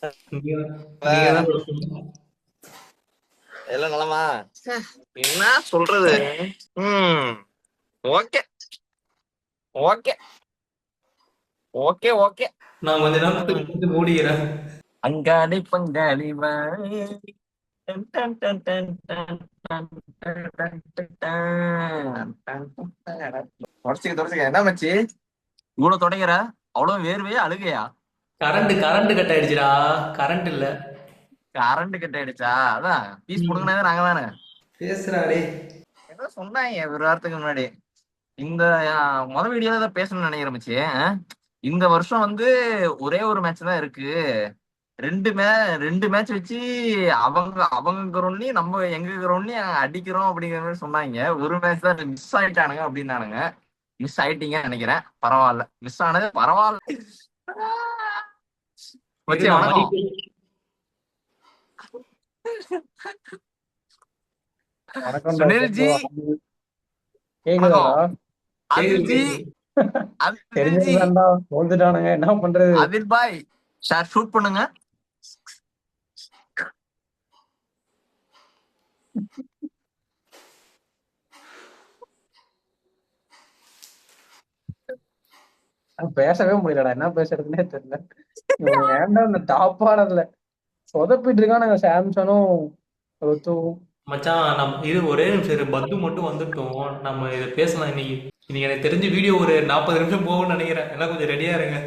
நீங்க நீங்க தான் bro சொல்லணும். எல்லாம் நலமா? என்ன சொல்றது? ம். ஓகே. ஓகே. Okay, okay. நான் கொஞ்ச நேரத்துக்கு வந்து மூடிக்கிறேன். அங்காடி பங்காளி வா. டன் டன் டன் டன் டன் டன் டன் டன் டன் டன் டன் டன். தொடச்சுக்க என்ன மச்சி இவ்வளவு தொடங்கிற? அவ்வளவு வேர்வையா அழுகையா? கரண்ட் கட் ஆயிடுச்சுடா. கரண்ட் இல்ல. கரண்ட் கட் ஆயிடுச்சா? அதான் பீஸ் ம். புடுங்கினதே நாங்க தானே. பேசுறா டேய். ஏதோ சொன்னாங்க ஒரு வாரத்துக்கு முன்னாடி. இந்த மொத வீடியோல தான் பேசணும்னு நினைக்கிறேன் மச்சி. இந்த வருஷம் வந்து ஒரே ஒரு மேட்ச் தான் இருக்கு. ரெண்டு மே ரெண்டு மேட்ச் வச்சு அவங்க கிரௌண்ட்லி நம்ம எங்க கிரௌண்ட்லி அடிக்கிறோம் அப்படிங்கிற மாதிரி சொன்னாங்க. ஒரு மேட்ச் தான் மிஸ் ஆயிட்டானுங்க அப்படின்னானுங்க. மிஸ் ஆயிட்டீங்கன்னு நினைக்கிறேன். பரவாயில்ல, மிஸ் ஆனது பரவாயில்ல. இது மச்சி நான் வணக்கம். மைக் வணக்கம்டா சுனில்ஜி கேக்குதாடா? வணக்கம். கேக்குது அதில்ஜி கேக்குது. அதில்ஜி தெரிஞ்சதுதான்டா தோத்துட்டானுங்க, என்ன பண்றது? அதில் பாய் ஷார் ஷூட் பண்ணுங்க. பேசவே முடியலடா, என்ன பேசுறதுன்னே தெரியல. இவன் ஏன்டா இந்த டாப் ஆனதுல சொதப்பிட்டு இருக்கானுங்க சாம்சனும் ருத்துவும். மச்சான் இது ஒரே நிமிஷம் இரு. பத்து மட்டும் வந்துட்டோம். நம்ம இதை பேசலாம் இன்னைக்கு. இன்னைக்கு எனக்கு தெரிஞ்ச வீடியோ ஒரு 40 நிமிஷம் போகும்னு நினைக்கிறேன். எல்லாம் கொஞ்சம் ரெடியா இருங்க.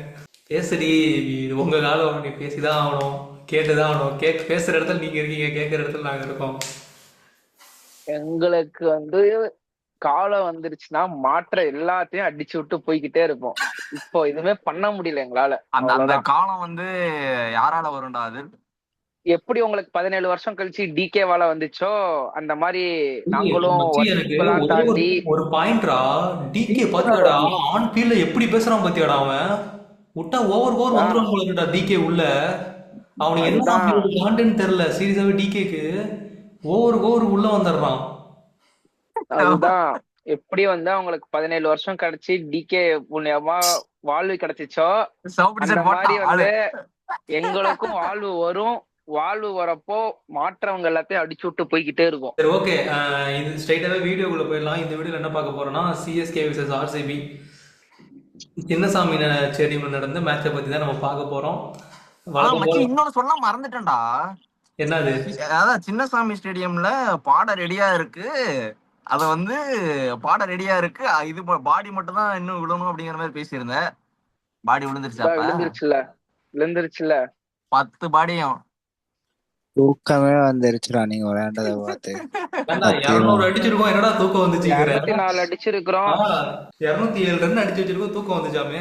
பேசுடி. இது உங்க காலம். நீ பேசிதான் ஆகணும். கேட்டுதான் ஆகணும். பேசுற இடத்துல நீங்க இருக்கீங்க, கேட்கிற இடத்துல நாங்க இருக்கோம். எங்களுக்கு காலம் வந்துருச்சுன்னா மாற்ற எல்லாத்தையும் அடிச்சு விட்டு போய்கிட்டே இருப்போம். இப்போ எதுவுமே பண்ண முடியல எங்களால. அந்த அவ்வளவுதான். காலம் வந்து யாரால வரும்டா அது? எப்படி உங்களுக்கு 17 வருஷம் கழிச்சு டிகே வால வந்துச்சோ அந்த மாதிரி ஏய், நாங்களும் மச்சி, எனக்கு வருஷங்களாம் ஒரே ஒரு தாண்டி ஒரு பாயிண்ட்ரா. டிகே பாத்தியாடா? ஆன் ஃபீல்ட்ல எப்படி பேசுறான் பாத்தியாடா அவன்? விட்டா ஓவர் தான். வந்துரும் போல இருக்குடா டிகே உள்ள. அவனுக்கு என்ன அதுதான் அப்படி ஒரு கான்டென்ட் தெரியல. சீரியஸாவே டிகேக்கு ஓவர் உள்ள வந்துடுறான். அதுதான் எப்படி வந்து அவங்களுக்கு 17 வருஷம் கழிச்சு டிகே புண்ணியமா வாழ்வு கிடைச்சிச்சோ சவுப்படி அந்த சார் போட்டா மாதிரி ஆளு. வந்து எங்களுக்கும் வாழ்வு வரும். வாழ்வு வரப்போ மாற்றவங்க எல்லாத்தையும் அடிச்சு விட்டு போய்கிட்டே இருக்கும். சரி, ஓகே. இது ஸ்ட்ரைட்டாவே வீடியோக்குள்ள போயிடலாம். இந்த வீடியோல என்ன பார்க்க போறோம்னா, சிஎஸ்கே vs ஆர்சிபி சின்னசாமி ஸ்டேடியம்ல நடந்த மேட்சை பத்தி தான் நம்ம பார்க்க போறோம். வழக்கம் மச்சி போல. இன்னொன்னு சொல்ல மறந்துட்டேன்டா. என்னது? அதான் சின்னசாமி ஸ்டேடியம்ல பாட ரெடியா இருக்கு. அத வந்து பாட ரெடியா இருக்கு. இது பாடி மட்டும் தான் இன்னும் விழணும் அப்படிங்கிற மாதிரி பேசியிருந்தேன். பாடி விழுந்துருச்சா? அப்ப விழுந்துருச்சுல 10 பாடியும் தூக்கமே வந்துருச்சுடா நீங்க விளையாண்டதை பார்த்து. ஏன்டா சத்தியமா 200 அடிச்சிருக்கோம், என்னடா தூக்கம் வந்துச்சுங்கிற? 204 அடிச்சிருக்கிறோம். 207 ரன் அடிச்சு வச்சிருக்கோம், தூக்கம் வந்துச்சாமே.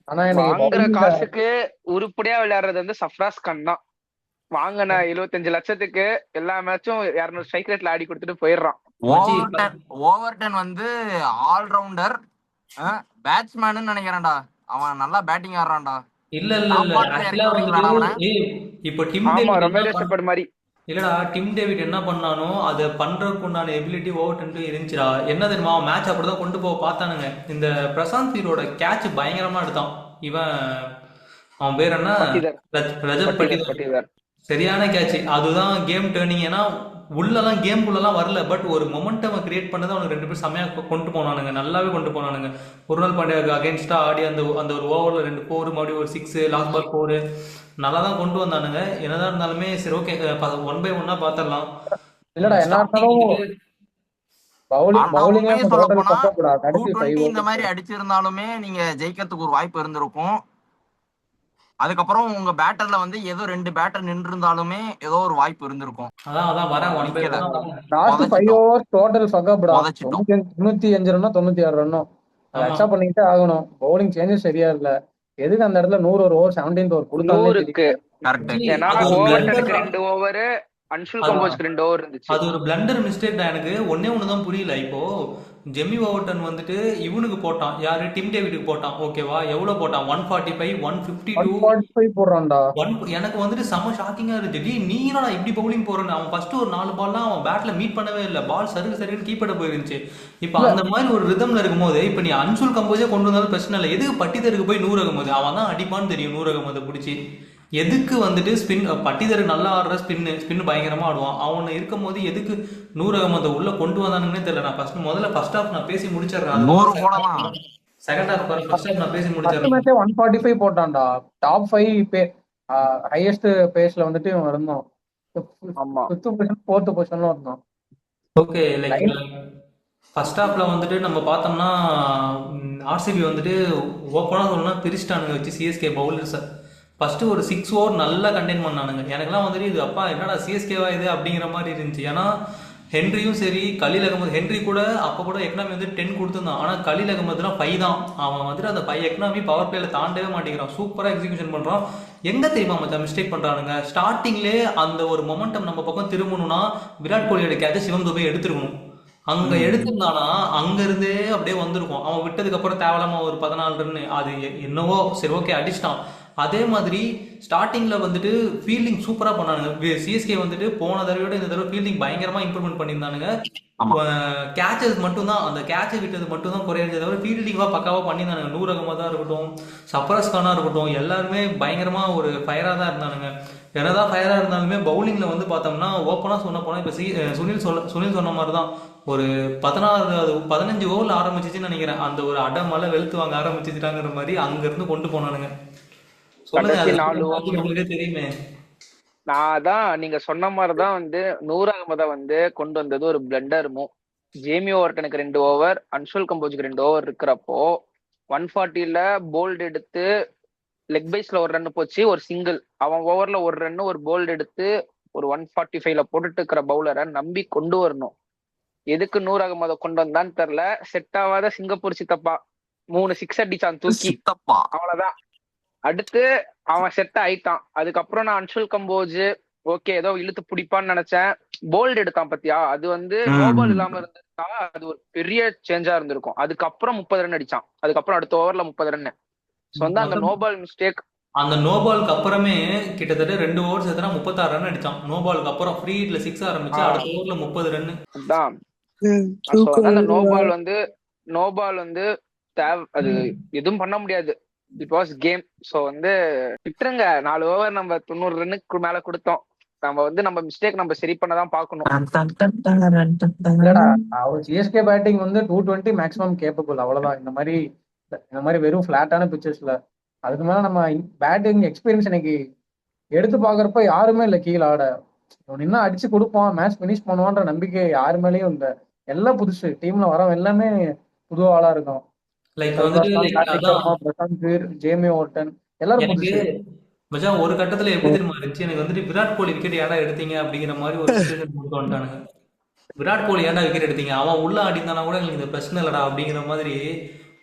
ஆனா எனக்கு வாங்குற bowling ல காசுக்கு உருப்படியா விளையாடுறது வந்து சஃப்ராஸ் கான் தான். வாங்கின 75 லட்சத்துக்கு எல்லா மேட்சும் 200 ஸ்ட்ரைக் ரேட்ல ஆடி கொடுத்துட்டு போயிடுறான். மச்சி, ஓவர்டன் வந்து ஆல்ரவுண்டர் பேட்ஸ்மேன் நினைக்கிறேன்டா. அவன் நல்லா பேட்டிங் ஆடுறான்டா. இல்ல இல்ல இல்ல சாப்பாட்டுல ஆக்சுவலா இறக்கி வந்துட்டு விடுறீங்களாடா அவனை? இப்போ டிம் ஆமா, டேவிட் ரொமேரியோ செப்பர்ட் மாதிரி. இல்லடா, டிம் டேவிட் என்ன பண்ணானோ அதை பண்றதுக்கு உண்டான எபிலிட்டி ஓவர் இருந்துச்சுடா. என்ன தெரியுமா, மேட்ச் அப்படிதான் கொண்டு போக பார்த்தானுங்க. இந்த பிரசாந்த் வீரோட கேட்ச் பயங்கரமா எடுத்தான் இவன். அவன் பேர் என்ன? பட்டிதர். ரஜத் பட்டிதர். சரியான கேட்ச். அதுதான் கேம் டேர்னிங். ஏன்னா உள்ளலாம் கேம்குள்ளலாம் வரல, பட் ஒரு மொமெண்டம் கிரியேட் பண்ணது அவனுக்கு 2 பேர் செம்மையா கொண்டு போனானுங்க. நல்லாவே கொண்டு போனானுங்க. ஒரு நாள் பாண்டியாவுக்கு அகேன்ஸ்டா ஆடி அந்த அந்த ஒரு ஓவரில் 2 4 மறுபடியும் ஒரு 6 லாஸ்ட் பால் 4 நல்லா தான் கொண்டு வந்தானுங்க. என்னதான் இருந்தாலுமே சரி, ஓகே, 1 by 1 பார்த்துடலாம். இல்லடா, என்ன இருந்தாலும் பவுலிங்கே உண்மையை சொல்ல டோட்டல் போனா தப்பா கடைசி 220 இந்த 5 மாதிரி அடிச்சிருந்தாலுமே நீங்க ஜெயிக்கிறதுக்கு ஒரு வாய்ப்பு இருந்திருக்கும். அதுக்கப்புறம் உங்க பேட்டர்ல வந்து ஏதோ 2 பேட்டர் நின்று இருந்தாலுமே ஏதோ ஒரு வாய்ப்பு இருந்திருக்கும். அதான் வரேன் 1 by 1. லாஸ்ட் 5 ஓவர் டோட்டல் ஃபக்கப்டா. புதைச்சிட்டோம். 95 ரன்னோ 96 ரன்னோ அதை ஆமா. அக்செப்ட் பண்ணிக்கிட்டே ஆகணும். பவுலிங் சேஞ்சஸ் சரியா இல்ல. எதுக்கு அந்த இடத்துல 100 ஓவர் 17th ஓவர் கொடுத்தாலே 100க்கு கரெக்ட். ஏன்னா அது ஒரு ஓவர்டனுக்கு blunder. 2 ஓவர், அன்ஷுல் கம்போஜ்க்கு 2 ஓவர் இருந்துச்சு. அது ஒரு பிளண்டர் மிஸ்டேக் தான். எனக்கு ஒண்ணு தான் புரியல. இப்போ ஜெமி ஓவர்டன் வந்துட்டு இவனுக்கு போட்டான், யாரு, டிம் டேவிடுக்கு போட்டான், ஓகேவா? எவ்வளவு போட்டான்? 145, 152. 145 போடுறான்டா. எனக்கு வந்துட்டு செம ஷாக்கிங்கா இருந்துச்சு. டேய், நீ என்னடா இப்படி பவுலிங் போறன்னு. அவன் ஃபர்ஸ்ட் ஒரு 4 பால்லாம் அவன் பேட்ல மீட் பண்ணவே இல்லை. பால் சருன்னு கீப்பட போயிருந்துச்சு. இப்போ அந்த மாதிரி ஒரு ரிதம்ல இருக்கும்போது இப்போ நீ அன்சுல் கம்போஜே கொண்டு வந்தாலும் பிரச்சனை இல்லை. எதுக்கு பட்டிதருக்கு போய் 100 அகமது? அவன் தான் அடிப்பான்னு தெரியும் 100 அகமதை பிடிச்சி. எதுக்கு வந்துட்டு ஸ்பின் பட்டிதர் நல்லா ஆடுற ஸ்பின் பயங்கரமா ஆடுவான். அவனை இருக்கும் போது எதுக்கு நூர் அகமதை உள்ள கொண்டு வந்தானுங்கன்னே தெரியல. நான் முதல்ல ஃபர்ஸ்ட் ஹாஃப் நான் பேசி முடிச்சிடுறேன். 100 போடலாம். செகண்ட் ஹாஃப் ஃபர்ஸ்ட் ஹாஃப் நான் பேசி ஃபர்ஸ்ட் முடிச்சிடுறேன். மேட்சே 145 போட்டான்டா. டாப் 5 ஹையஸ்ட் பேஸ்ல வந்துட்டு இவன் இருந்தான். ஆமா 5th பொசிஷன் 4th பொசிஷன்ல இருந்தான். ஓகே, லைக் ஃபர்ஸ்ட் ஹாஃப்ல வந்துட்டு நம்ம பார்த்தோம்னா ஆர்சிபி வந்துட்டு ஓப்பனாக சொல்லணும்னா பிரிச்சிட்டானுங்க வச்சு சிஎஸ்கே பவுலர்ஸை. ஃபர்ஸ்ட் ஒரு 6 ஓவர் நல்லா கண்டெயின் பண்ணானுங்க. எனக்குலாம் வந்துட்டு இது அப்பா என்னடா சிஎஸ்கேவா இது அப்படிங்கிற மாதிரி இருந்துச்சு. ஏன்னா ஹென்ரியும் சரி, கலீல் அகமது, ஹென்ரி கூட அப்போ கூட எக்கனாமி வந்து 10 கொடுத்துருந்தான். ஆனால் கலீல் அகமதுலாம் 5 தான். அவன் வந்துட்டு அந்த 5 எக்கனாமி பவர் பிளேல தாண்டவே மாட்டேங்கிறான். சூப்பராக எக்ஸிகியூஷன் பண்ணுறான். எங்க தெரியுமா மச்சான் மிஸ்டேக் பண்றானுங்க? ஸ்டார்டிங்லேயே அந்த ஒரு மொமெண்டம் நம்ம பக்கம் திரும்பணும்னா விராட் கோலியோட கேட்ச சிவம் துபே எடுத்துருக்கணும். அங்க எடுத்திருந்தானா அங்க இருந்தே அப்படியே வந்திருக்கும். அவன் விட்டதுக்கு அப்புறம் தேவலாம ஒரு 14 ரன் அது என்னவோ சரி ஓகே அடிச்சிட்டான். அதே மாதிரி ஸ்டார்டிங்ல வந்துட்டு ஃபீல்டிங் சூப்பரா பண்ணானுங்க. சிஎஸ்கே வந்துட்டு போன தடவையோட இந்த தடவை ஃபீல்டிங் பயங்கரமா இம்ப்ரூவ்மெண்ட் பண்ணியிருந்தானுங்க. கேச்சஸ் மட்டும்தான், அந்த கேட்சை விட்டது மட்டும் தான் குறையறதே தவிர ஃபீல்டிங்கா பக்காவா பண்ணியிருந்தானுங்க. நூர் அகமதா இருக்கட்டும், சப்ரஸ் கானா இருக்கட்டும், எல்லாருமே பயங்கரமா ஒரு ஃபயரா தான் இருந்தானுங்க. என்னதான் ஃபயரா இருந்தாலுமே பவுலிங்ல வந்து பார்த்தோம்னா ஓப்பனா சொன்ன போனா இப்ப சுனில் சொன்ன மாதிரி தான் ஒரு 15 ஓவர்ல ஆரம்பிச்சிச்சுன்னு நினைக்கிறேன். அந்த ஒரு அடமலை வெளுத்து வாங்க ஆரம்பிச்சுட்டாங்கிற மாதிரி அங்க இருந்து கொண்டு போனானுங்க. கடைசி 4 சொல்லுங்க, உங்களுக்கே தெரியுமே. நான் தான் நீங்க சொன்ன மாதிரிதான் வந்து நூர் அகமதை வந்து கொண்டு வந்தது ஒரு பிளண்டருமோ. ஜேமி ஓவர்டனுக்கு 2 ஓவர், அன்ஷுல் கம்போஜுக்கு 2 ஓவர் இருக்கிறப்போ 140ல போல்டு எடுத்து லெக் பைஸ்ல ஒரு ரன் போச்சு, ஒரு சிங்கிள். அவன் ஓவர்ல ஒரு ரன் ஒரு போல்டு எடுத்து ஒரு 145ல போட்டுட்டு இருக்கிற பவுலரை நம்பி கொண்டு வரணும். எதுக்கு நூர் அகமதை கொண்டு வந்தான்னு தெரியல. செட் ஆகாத சிங்கப்பூர் சித்தப்பா 3 6 அடிச்சான் தூக்கி, சித்தப்பா. அவ்வளவுதான். அடுத்து அவன் செட் ஆயிட்டான். அதுக்கப்புறம் நான் அன்ஷுல் கம்போஜ் ஓகே ஏதோ இழுத்து பிடிப்பான்னு நினைச்சேன். போல்டு எடுத்தான் பத்தியா, அது வந்து நோபால் இல்லாம இருந்திருந்தா அது ஒரு பெரிய சேஞ்சா இருந்திருக்கும். அதுக்கப்புறம் 30 ரன் அடிச்சான். அதுக்கப்புறம் அடுத்த ஓவர்ல 30 ரன். ஸோ வந்து அந்த நோபால் மிஸ்டேக். அந்த நோபாலுக்கு அப்புறமே கிட்டத்தட்ட 2 ஓவர் சேர்த்தனா 36 ரன் அடிச்சான். நோபாலுக்கு அப்புறம் ஃப்ரீ ஹிட்ல 6 ஆரம்பிச்சு அடுத்த ஓவர்ல 30 ரன். அதான் அந்த நோபால் வந்து தேவை, அது எதுவும் பண்ண முடியாது. It was game. ஸோ வந்து விட்டுருங்க. 4 ஓவர் நம்ம 90 ரன்னுக்கு மேல கொடுத்தோம். நம்ம வந்து நம்ம மிஸ்டேக் நம்ம சரி பண்ணதான் பார்க்கணும். இல்லடா, அவர் சிஎஸ்கே பேட்டிங் வந்து 220 மேக்ஸிமம் கேப்பபிள், அவ்வளவுதான். இந்த மாதிரி வெறும் ஃபிளாட்டான பிச்சர்ஸ்ல அதுக்கு மேல நம்ம பேட்டிங் எக்ஸ்பீரியன்ஸ் இன்னைக்கு எடுத்து பாக்குறப்ப யாருமே இல்லை கீழே ஆட. இன்னும் அடிச்சு கொடுப்பான், மேட்ச் பினிஷ் பண்ணுவான்ற நம்பிக்கை யாரு மேலேயும் இல்லை. எல்லாம் புதுசு, டீம்ல வரவன் எல்லாமே புது ஆளா இருக்கும். லைக் வந்துட்டு பிரசாந்த் பீர், ஜேமி ஓவர்டன் எல்லாரும் எனக்கு புதுசு. மச்சான் ஒரு கட்டத்துல எப்படி தெரியுமா இருந்துச்சு, எனக்கு வந்துட்டு விராட் கோலி விக்கெட் ஏன்டா எடுத்தீங்க அப்படிங்கிற மாதிரி ஒரு சுச்சுவேஷன் கொண்டு வந்துட்டானுங்க. விராட் கோலி ஏன்டா விக்கெட் எடுத்தீங்க, அவன் உள்ள ஆடிந்தானா கூட எங்களுக்கு இந்த பிரச்சனை இல்லடா அப்படிங்கிற மாதிரி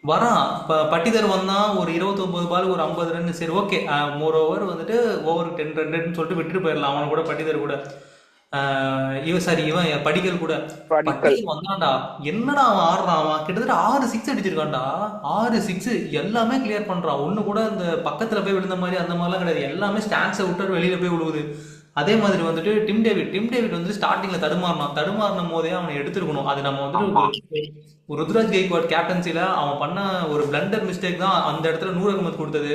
வரான். பட்டிதர் வந்தான் ஒரு 29 பால் ஒரு 50 ரன். சரி ஓகே, மோர் ஓவர் வந்துட்டு ஓவருக்கு 10 ரன் சொல்லிட்டு விட்டுட்டு போயிடலாம். அவனை கூட பட்டிதர் கூட இவன் படிக்கல் கூட படிக்கல் வந்தான்டா. என்னடா அவன் ஆடுறான், அவன் கிட்டத்தட்ட 6 6 அடிச்சிருக்கான்டா. 6 6 எல்லாமே கிளியர் பண்றான். ஒண்ணு கூட அந்த பக்கத்துல போய் விழுந்த மாதிரி அந்த மாதிரிலாம் கிடையாது. எல்லாமே ஸ்டாண்ட்ஸை விட்டு வெளியில போய் விழுவுது. அதே மாதிரி வந்துட்டு டிம் டேவிட் வந்து ஸ்டார்டிங்ல தடுமாறின போதே அவனை எடுத்துருக்கணும். அது நம்ம வந்துட்டு ருத்ராஜ் கெய்க்வாட் கேப்டன்சில அவன் பண்ண ஒரு பிளண்டர் மிஸ்டேக் தான் அந்த இடத்துல நூர் அகமது கொடுத்தது.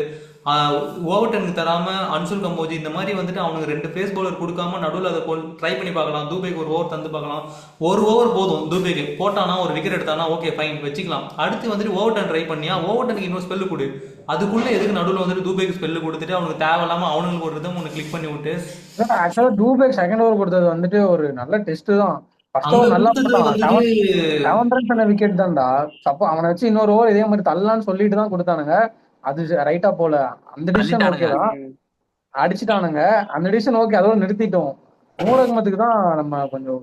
ஓவர்டனுக்கு தராம அன்சுல் கம்போஜ் இந்த மாதிரி வந்துட்டு அவனுக்கு 2 பேஸ் பவுலர் கொடுக்காம நடுவில் அதை ட்ரை பண்ணி பார்க்கலாம். தூபேக்கு ஒரு ஓவர் தந்து பார்க்கலாம். ஒரு ஓவர் போதும், தூபேக்கு போட்டானா ஒரு விக்கெட் எடுத்தானா ஓகே ஃபைன் வச்சுக்கலாம். அடுத்து வந்துட்டு ஓவர்டன் ட்ரை பண்ணியா, ஓவர்டனுக்கு இன்னொரு ஸ்பெல்லு கொடு. அதுக்குள்ள எதுக்கு நடுவில் வந்துட்டு தூபேக்கு ஸ்பெல்லு கொடுத்துட்டு அவனுக்கு தேவையில்லாம அவனுக்கு ஒரு ரிதம் ஒன்று கிளிக் பண்ணி விட்டு. ஆக்சுவலா டூபேக் செகண்ட் ஓவர் கொடுத்தது வந்துட்டு ஒரு நல்ல டெஸ்ட் தான். ஃபர்ஸ்ட் ஓவர் நல்லா போட்டான், 7 ரன்ஸ் பண்ண விக்கெட் தான்டா. அப்போ அவனை வச்சு இன்னொரு ஓவர் இதே மாதிரி தள்ளலான்னு சொல்லிட்டு தான் கொடுத்தானுங்க. அது ரைட்டா போல. அந்த டிசிஷன் ஓகே தான், அடிச்சுட்டானுங்க. அந்த டிசிஷன் ஓகே, அதோட நிறுத்திட்டோம். நூர் அகமதுக்கு தான் நம்ம கொஞ்சம்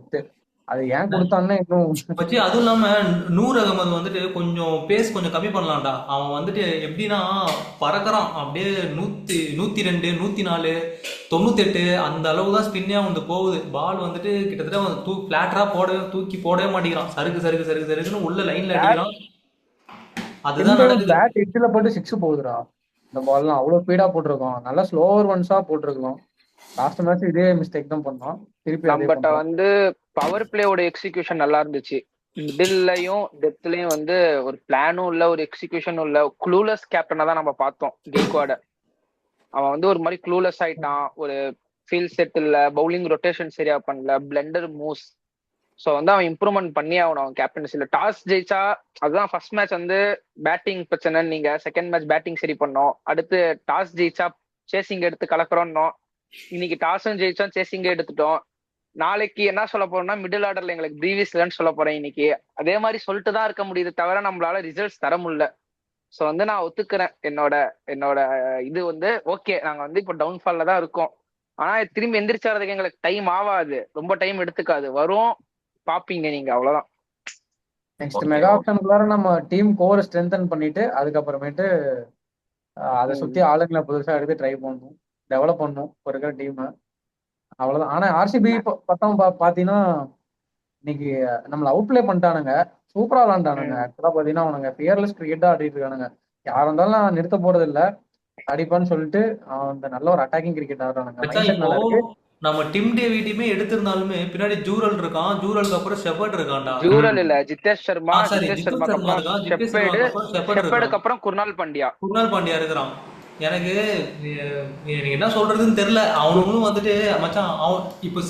அது ஏன் கொடுத்தான்னு இன்னும் வச்சு. அதுவும் இல்லாம நூர் அகமது வந்துட்டு கொஞ்சம் பேஸ் கொஞ்சம் கம்மி பண்ணலாம்டா. அவன் வந்துட்டு எப்படின்னா பறக்கிறான் அப்படியே 102 104 98 அந்த அளவு தான் ஸ்பின்னே வந்து போகுது. பால் வந்துட்டு கிட்டத்தட்ட அவன் பிளாட்டரா தூக்கி போடவே மாட்டேங்கிறான். சருக்குன்னு உள்ள லைன்ல அடிக்கிறான். அதுதான் பேட் எட்ஜ்ல போட்டு 6 போகுதுடா. இந்த பால்லாம் அவ்வளவு ஸ்பீடா போட்டிருக்கோம், நல்லா ஸ்லோவர் ஒன்ஸா போட்டிருக்கோம். லாஸ்ட் மேட்ச் இதே மிஸ்டேக் தான் பண்ணோம். திருப்பி நம்மகிட்ட வந்து பவர் பிளேயோட எக்ஸிகியூஷன் நல்லா இருந்துச்சு. மிடில்லையும் டெப்த்லயும் வந்து ஒரு பிளானும் இல்ல, ஒரு எக்ஸிகியூஷனும் இல்ல. க்ளூலெஸ் கேப்டனா தான் நம்ம பார்த்தோம் கெய்க்வாட. அவன் வந்து ஒரு மாதிரி க்ளூலெஸ் ஆயிட்டான். ஒரு ஃபீல் செட் இல்ல, பவுலிங் ரொட்டேஷன் சரியா பண்ணல, பிளண்டர் மூவ்ஸ். ஸோ வந்து அவன் இம்ப்ரூவ்மெண்ட் பண்ணி ஆகணும் அவன் கேப்டன்சில. டாஸ் ஜெயிச்சா அதுதான் ஃபர்ஸ்ட் மேட்ச் வந்து பேட்டிங் பிரச்சனை, நீங்க செகண்ட் மேட்ச் பேட்டிங் சரி பண்ணோம். அடுத்து டாஸ் ஜெயிச்சா சேசிங் எடுத்து கலக்குறோம்னோம். இன்னைக்கு டாஸும் ஜெயிச்சோம், சேசிங்க எடுத்துட்டோம். நாளைக்கு என்ன சொல்ல போறோம்னா மிடில் ஆர்டர்ல எங்களுக்கு ப்ரீவியஸ் இல்லைன்னு சொல்ல போறேன் இன்னைக்கு. அதே மாதிரி சொல்லிட்டு தான் இருக்க முடியுது தவிர நம்மளால ரிசல்ட்ஸ் தர முடியல. ஸோ வந்து நான் ஒத்துக்கிறேன், என்னோட என்னோட இது வந்து ஓகே, நாங்க வந்து இப்போ டவுன்ஃபால்ல தான் இருக்கோம். ஆனா திரும்பி எந்திரிச்சாறதுக்கு எங்களுக்கு டைம் ஆகாது, ரொம்ப டைம் எடுத்துக்காது, வரும் பாப்பீங்க நீங்க, அவ்வளவுதான். Next Okay, mega okay. ஆப்ஷனுக்குள்ளார நம்ம டீம் கோர் ஸ்ட்ரென்தன் பண்ணிட்டு அதுக்கப்புறமேட்டு அதை சுத்தி ஆளுங்களை புதுசா எடுத்து ட்ரை பண்ணணும், டெவலப் பண்ணணும் இப்போ இருக்கிற டீமை. அவ்வளவுதான். ஆனா ஆர்சிபி பத்தம் பாத்தீங்கன்னா இன்னைக்கு நம்மள அவுட் பிளே பண்ணிட்டானுங்க, சூப்பரா விளாண்டானுங்க. ஆக்சுவலா பாத்தீங்கன்னா அவனுங்க ஃபியர்லெஸ் கிரிக்கெட்டா ஆடிட்டு இருக்கானுங்க. யார் இருந்தாலும் நான் நிறுத்த போறது இல்ல, அடிப்பான்னு சொல்லிட்டு அவன் நல்ல ஒரு அட்டாக்கிங் கிரிக்கெட் ஆடுறானுங்க. மச்சான், மைண்ட் செட் இப்போ நல்லா இருக்கு. நம்ம டிம் டேவிட்டுமே எடுத்திருந்தாலுமே பின்னாடி ஜூரல் இருக்கான், ஜூரலுக்கு அப்புறம் ஷெப்பர்ட் இருக்கான்டா. ஜூரல் இல்ல, ஜித்தேஷ் சர்மா, சாரி, ஜித்தேஷ் ஜித்து சர்மாக்கு சர்மா அப்புறம் இருக்கான், ஜித்தேஷ் ஷெப்பேர்டு, சர்மாக்கு அப்புறம் ஷெப்பர்ட் இருக்கான், ஷெப்பேர்டுக்கு அப்புறம் குர்னால் பாண்டியா. குர்னால் பாண்டியா இருக்கிறான். எனக்கு எனக்கு என்ன சொல்றதுன்னு தெரியல. அவனுங்களும் வந்துட்டு மச்சான், அவன் இப்போ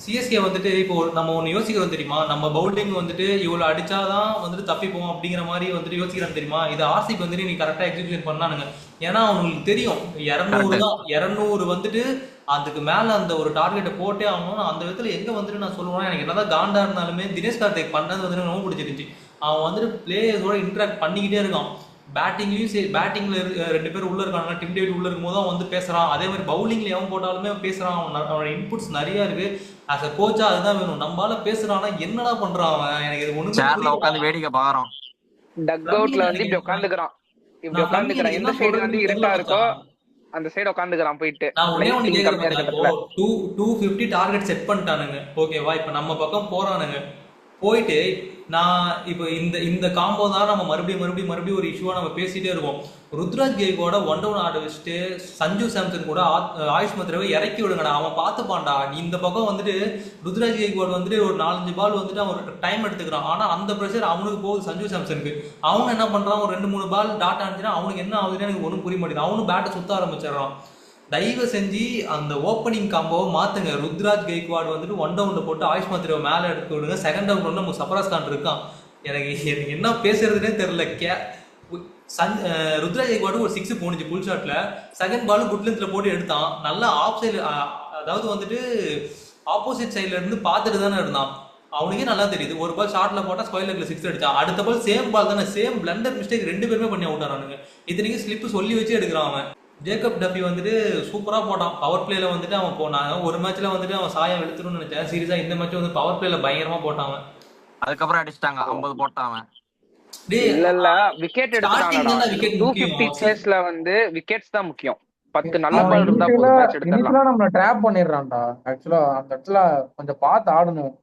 சிஎஸ்கே வந்துட்டு இப்போ நம்ம ஒன்று யோசிக்கிறோம் தெரியுமா, நம்ம பவுலிங் வந்துட்டு இவ்வளோ அடிச்சாதான் வந்துட்டு தப்பிப்போம் அப்படிங்கிற மாதிரி வந்துட்டு யோசிக்கிறோம் தெரியுமா. இது ஆர்சிபி வந்துட்டு நீ கரெக்டாக எக்ஸிக்யூஷன் பண்ணானுங்க. ஏன்னா அவங்களுக்கு தெரியும் 200 தான், 200 வந்துட்டு அதுக்கு மேல அந்த ஒரு டார்கெட்டை போட்டே ஆகணும். அந்த விதத்துல எங்க வந்துட்டு நான் சொல்லுவேன், எனக்கு என்னதான் காண்டா இருந்தாலுமே தினேஷ் கார்த்திக் பண்ணது வந்துட்டு ரொம்ப பிடிச்சிருந்துச்சு. அவன் வந்துட்டு பிளேயர்ஸோட இன்டராக்ட் பண்ணிக்கிட்டே இருக்கான். பேட்டிங்லயும் சரி, பேட்டிங்ல 2 பேர் உள்ள இருக்காங்க, டிம் டேவிட் உள்ள இருக்கும்போது அவன் வந்து பேசுறான். அதே மாதிரி பவுலிங்ல எவன் போட்டாலுமே பேசுறான். அவனோட இன்புட்ஸ் நிறைய இருக்கு. ஆஸ் அ கோச்சா அதுதான் வேணும். நம்மளால பேசுறான்னா என்னடா பண்றான் அவன், எனக்கு இது ஒண்ணுமே சேர்ல புரியல. உட்காந்து வேடிக்கை பாக்குறோம். டக் அவுட்ல வந்து இப்படி உட்காந்துக்கிறான், இப்படி நான் உட்காந்துக்கிறான். என்ன எந்த சைடு வந்து சொல்றதுன்னு தெரியல இருட்டா இருக்கோ மச்சான். அந்த சைடு உட்காந்துக்கிறான் போயிட்டு, நான் ஒன்னே ஒண்ணு லைட்டிங் கேக்குறேன் கம்மியா மச்சான். இருக்க இப்போ இடத்துல. 250 டார்கெட் செட் பண்ணிட்டானுங்க, ஓகேவா. இப்போ நம்ம பக்கம் போறானுங்க, போயிட்டு நான் இப்போ இந்த காம்போ தான் நம்ம மறுபடியும் ஒரு இஷ்யூவா நம்ம பேசிட்டே இருக்கோம். ருத்ராஜ் கேக்வாட ஒன் டவுன் ஆட வச்சுட்டு சஞ்சு சாம்சன் கூட ஆயுஷ் மத்ரவை இறக்கி விடுங்கடா, அவன் பார்த்துப்பான்டா. இந்த பக்கம் வந்துட்டு ருத்ராஜ் கேக்வாட் வந்துட்டு ஒரு 4-5 பால் வந்துட்டு அவன் டைம் எடுத்துக்கிறான். ஆனா அந்த ப்ரெஷர் அவனுக்கு போகுது சஞ்சு சாம்சனுக்கு. அவன் என்ன பண்றான், ஒரு 2-3 பால் டாட் ஆனிச்சுன்னா அவனுக்கு என்ன ஆகுதுன்னு எனக்கு ஒன்றும் புரிய மாட்டேங்குது. அவனும் பேட்டை சுத்த ஆரம்பிச்சிடறான். தயவு செஞ்சு அந்த ஓப்பனிங் காம்போவை மாத்துங்க. ருத்ராஜ் கெய்க்வாட் வந்துட்டு ஒன் டவுன்ல போட்டு ஆயுஷ் மத்ரவை மேலே எடுத்து விடுங்க. செகண்ட் டவுன் வந்து நமக்கு சப்ராஸ் கான் இருக்கான். எனக்கு என்ன பேசுறதுனே தெரியல. ருத்ராஜ் கெய்க்வாடு ஒரு 6 போனுச்சு புல் ஷாட்ல. செகண்ட் பால் குட்லென்த்ல போட்டு எடுத்தான். நல்லா ஆஃப் சைடு, அதாவது வந்துட்டு ஆப்போசிட் சைட்ல இருந்து பார்த்துட்டு தானே இருந்தான். அவனுக்கே நல்லா தெரியுது. ஒரு பால் ஷார்ட்ல போட்டா ஸ்கொயர் லெக்ல 6 அடிச்சான். அடுத்த பால் சேம் பால் தானே, சேம் பிளண்டர் மிஸ்டேக் 2 பேருமே பண்ணி அவுட் ஆனானுங்க. இத்தனைக்கும் ஸ்லிப் சொல்லி வச்சு எடுக்கிறான் அவன். ஜேக்கப் டஃபி வந்துட்டு சூப்பரா போட்டான். பவர் பிளேல வந்துட்டு அவன் போனாங்க. ஒரு மேட்ச்ல வந்துட்டு அவன் சாயம் எடுத்துருன்னு நினைச்சேன் சீரியஸா. இந்த மேட்ச் வந்து பவர் பிளேல பயங்கரமா போட்டான் அவன். அதுக்கப்புறம் அடிச்சிட்டாங்க 50 போட்டான் அவன். இல்ல விக்கெட் எடுத்துட்டாங்கடா. விக்கெட் 250 சேஸ்ல வந்து விக்கெட்ஸ் தான் முக்கியம். 10 நல்ல அவன் பால் இருந்தா போதும், மேட்ச் எடுத்துடலாம். இனிஷியலா நம்மள ட்ராப் பண்ணிடுறான்டா. ஆக்சுவலா அந்த இடத்துல கொஞ்சம் பார்த்து ஆடணும்.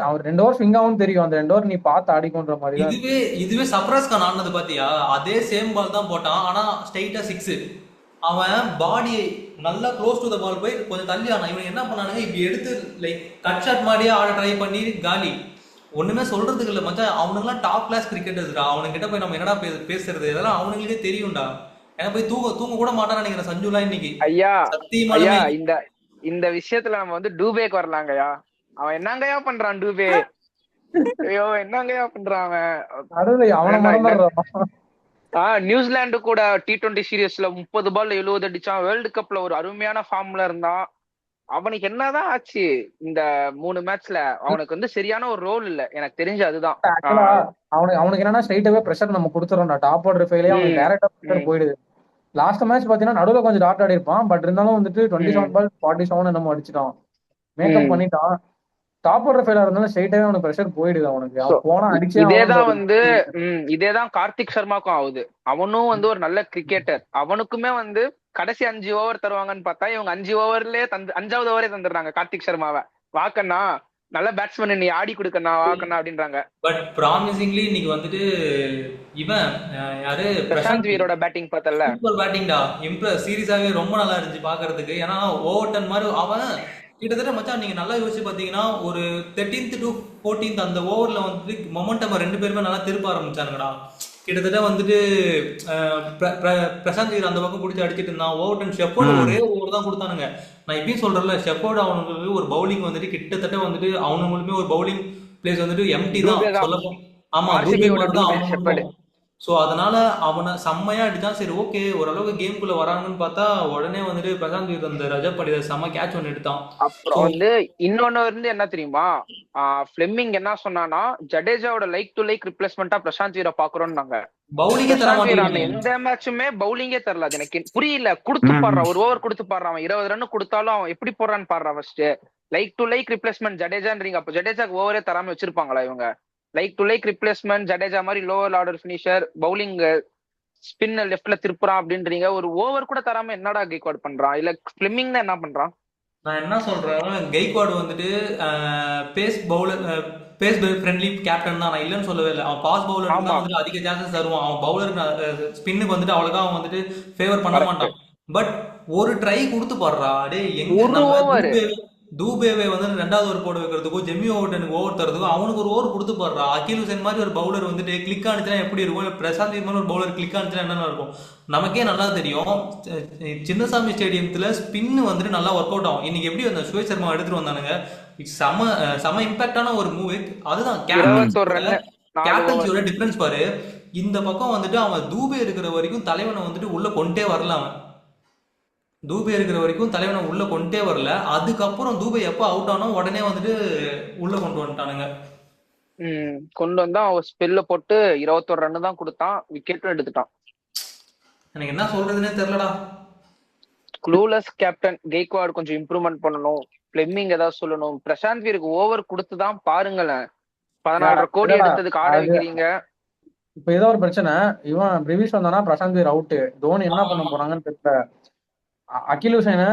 அவர் 2 ஓவர் ஸ்விங் ஆகும் தெரியும், அந்த 2 ஓவர் நீ பார்த்து ஆடிக்கொன்ற மாதிரி தான். இதுவே சப்ராஸ் கான் ஆனது பாத்தியா, அதே சேம் பால் தான் போட்டான். ஆனா ஸ்ட்ரைட்டா 6. அவன் பாடி நல்லா க்ளோஸ் டு த பால் போய் கொஞ்சம் தள்ளி ஆனான். இவன் என்ன பண்ணானுங்க, இப்படி எடுத்து லைக் கட் ஷாட் மாதிரியே ஆட ட்ரை பண்ணி காலி. ஒண்ணுமே சொல்றதுக்கு இல்லை மச்சான். அவனுங்கெல்லாம் டாப் கிளாஸ் கிரிக்கெட்டர்ஸ்டா. அவனுங்கிட்ட போய் நம்ம என்னடா பேசுறது, இதெல்லாம் அவனுங்களுக்கே தெரியும்டா. ஏன்னா போய் தூங்க கூட மாட்டான்னு நினைக்கிறேன் சஞ்சுலாம் இன்னைக்கு. ஐயா சத்தியமா இந்த விஷயத்துல நம்ம வந்து டூபேக்கு வரலாங்கய்யா. அவன் என்னங்கயா பண்றான் டூபே, ஐயோ என்னங்கயா பண்றான் அவன். நியூசிலாந்து கூட T20 சீரீஸ்ல 30 பால் 70 அடிச்சான். வேர்ல்டு கப்ல ஒரு அருமையான ஃபார்ம்ல இருந்தான். அவனுக்கு என்னதான் ஆச்சு இந்த 3 மேட்ச்ல? அவனுக்கு வந்து சரியான ஒரு ரோல் இல்ல எனக்கு தெரிஞ்சு. அதுதான் அவனுக்கு என்னன்னா ஸ்ட்ரைட்டாவே பிரஷர் நம்ம கொடுத்துறோம்டா. டாப் ஆர்டர் ஃபெயிலே அவனுக்கு டைரக்டா பிரஷர் போயிடுது. லாஸ்ட் மேட்ச் பாத்தீங்கன்னா நடுவுல கொஞ்சம் டாட் ஆடி இருப்பான். பட் இருந்தாலும் வந்துட்டு 27 பால் 47 என்னமோ அடிச்சிட்டான், மேக்கப் பண்ணிட்டான். டாப் ஆர்டர் ஃபெயிலா இருந்தாலும் ஸ்ட்ரைட்டாவே அவனுக்கு பிரஷர் போயிடுது. அவனுக்கு போனா அடிச்சே. இதேதான் கார்த்திக் சர்மாக்கும் ஆகுது. அவனும் வந்து ஒரு நல்ல கிரிக்கெட்டர். அவனுக்குமே வந்து கடைசி 5 ஓவர் தருவாங்கன்னு பார்த்தா இவங்க 5 ஓவர்லயே 5வது ஓவரே தந்துடுறாங்க கார்த்திக் சர்மாவை. வாக்கண்ணா நல்ல பேட்ஸ்மேன், நீ ஆடி கொடுக்கண்ணா வாக்கண்ணா அப்படின்றாங்க. பட் ப்ராமிசிங்லி இன்னைக்கு வந்துட்டு இவன் யாரு, பிரசாந்த் வீரோட பேட்டிங் பார்த்தல, சூப்பர் பேட்டிங்டா. இம்ப்ரெஸ், சீரியஸாவே ரொம்ப நல்லா இருந்துச்சு பாக்குறதுக்கு. ஏன்னா ஓவர்டன் மாதிரி அவன் கிட்டத்தட்ட மச்சான் நீங்க நல்லா யோசிச்சு பாத்தீங்கன்னா ஒரு 13th to 14th அந்த ஓவர்ல வந்துட்டு மொமெண்டம் 2 பேருமே நல்லா திருப்ப ஆரம்பிச்சானுங்கடா. கிட்டத்தட்ட வந்துட்டு பிரசாந்த் ஐயர் அந்த பக்கம் பிடிச்சி அடிச்சிட்டு இருந்தான். ஓவர்டன் ஷெஃபோர்டு ஒரே ஓவர் தான் கொடுத்தானுங்க. நான் இப்பயும் சொல்றேன்ல, ஷெஃபோர்டு அவனுங்களுக்கு ஒரு பவுலிங் வந்துட்டு கிட்டத்தட்ட வந்துட்டு அவனுங்களுமே ஒரு பவுலிங் பிளேஸ் வந்துட்டு எம்டி தான் டூபே தான், சொல்லப்போ. ஆமா, ஆர்சிபியோட தான் டூபே அவனுங்களும். ஷெப்பர்டு. ஸோ அதனால அவனை செம்மையா அடிச்சான். சரி, ஓகே, ஓரளவுக்கு கேம்குள்ள வராங்கன்னு பார்த்தா உடனே வந்துட்டு பிரசாந்த் ஐயர் அந்த ரஜத் பட்டிதார் செம்ம கேட்ச் ஒன்று எடுத்தான். அப்புறம் வந்து இன்னொன்னு வந்து என்ன தெரியுமா, ஃபிளெமிங் என்ன சொன்னானா, ஜடேஜாவோட லைக் டு லைக் ரிப்ளேஸ்மெண்டா பிரசாந்த் வீரை பாக்குறோம்னாங்க. பவுலிங்கே தர பிரசாந்த் வீர் அந்த மாட்டேங்கிறாங்க. எந்த மேட்சுமே பவுலிங்கே தரல. அது எனக்கு புரியல. கொடுத்து பாடுறான், ஒரு ஓவர் கொடுத்து பாடுறான். அவன் 20 ரன் கொடுத்தாலும் அவன் எப்படி போடுறான்னு பாடுறான். First like to like replacement ஜடேஜான்றீங்க. அப்ப ஜடேஜாக்கு ஓவரே தராம வச்சிருப்பாங்களா இவங்க? Like to like replacement Jadeja மாதிரி lower order finisher, bowling spin லெஃப்ட்ல திருப்புறான் அப்படின்றீங்க. ஒரு ஓவர் கூட தராம என்னடா கைக்வாட் பண்றான்? இல்ல ஃபிளெமிங் தான் என்ன பண்றான்? நான் என்ன சொல்றேன், கெய்க்வாட் வந்துட்டு pace bowler, pace friendly captain தான், நான் இல்லைன்னு சொல்லவே இல்லை. அவன் பாஸ் பவுலருக்கு ஆமா, தான் வந்துட்டு அதிக சான்சஸ் தருவான். அவன் பவுலருக்கு ஸ்பின்னுக்கு வந்துட்டு அவ்வளோதான் அவன் வந்துட்டு ஃபேவர் பண்ண கரெக்ட். மாட்டான். பட் ஒரு ட்ரை கொடுத்து பாடுறா. டே, எங்க ஒரு நம்ம ஓவர் தூபேவை வந்து ரெண்டாவது ஓவர் போட வைக்கிறதுக்கும் ஜெம்மி ஓவர்டனுக்கு ஓவர் தரதுக்கும் அவனுக்கு ஒரு ஓவர் கொடுத்து பாடுறா. அகில் ஹுசேன் மாதிரி ஒரு பவுலர் வந்துட்டு கிளிக் ஆனிச்சுனா எப்படி இருக்கும், இல்லை பிரசாந்த் ஐயர் மாதிரி ஒரு பவுலர் கிளிக் ஆனிச்சுனா என்னென்ன இருக்கும் நமக்கே நல்லா தெரியும். சின்னசாமி ஸ்டேடியத்துல ஸ்பின் வந்துட்டு நல்லா ஒர்க் அவுட் ஆகும். இன்னைக்கு எப்படி அந்த சுவேத் சர்மா எடுத்துட்டு வந்தானுங்க, செம இம்பாக்டான ஒரு மூவ். அதுதான் 21 ரன் 4 ஓவர். கேப்டன்சியோட டிஃபரன்ஸ் பாரு. இந்த பக்கம் வந்துட்டு அவன் தூபே இருக்கிற வரைக்கும் தலைவனை வந்துட்டு உள்ள கொண்டே வரல. அவன் தூபே இருக்கிற வரைக்கும் தலைவனை உள்ள கொண்டே வரல. அதுக்கப்புறம் தூபே எப்போ அவுட் ஆனோ உடனே வந்துட்டு உள்ள கொண்டு வந்துட்டானுங்க. கொண்டு வந்தா அவன் ஸ்பெல்ல போட்டு 21 ரன் தான் கொடுத்தான், விக்கெட்டும் எடுத்துட்டான். எனக்கு என்ன சொல்றதுன்னே தெரியலடா. Clueless captain. கெய்க்வாட் கொஞ்சம் இம்ப்ரூவ்மெண்ட் பண்ணணும். ஃபிளெமிங் ஏதாவது சொல்லணும். பிரசாந்த் வீருக்கு ஓவர் கொடுத்துதான் பாருங்களேன். 14 கோடி இல்லடா, எடுத்ததுக்கு ஆட அது வைக்கிறீங்க. இப்ப ஏதோ ஒரு பிரச்சனை. இவன் பிரிவிஷ் வந்தானா பிரசாந்த் வீர் அவுட். தோனி என்ன பண்ண போறாங்கன்னு தெரியல. அகில் ஹுசைனை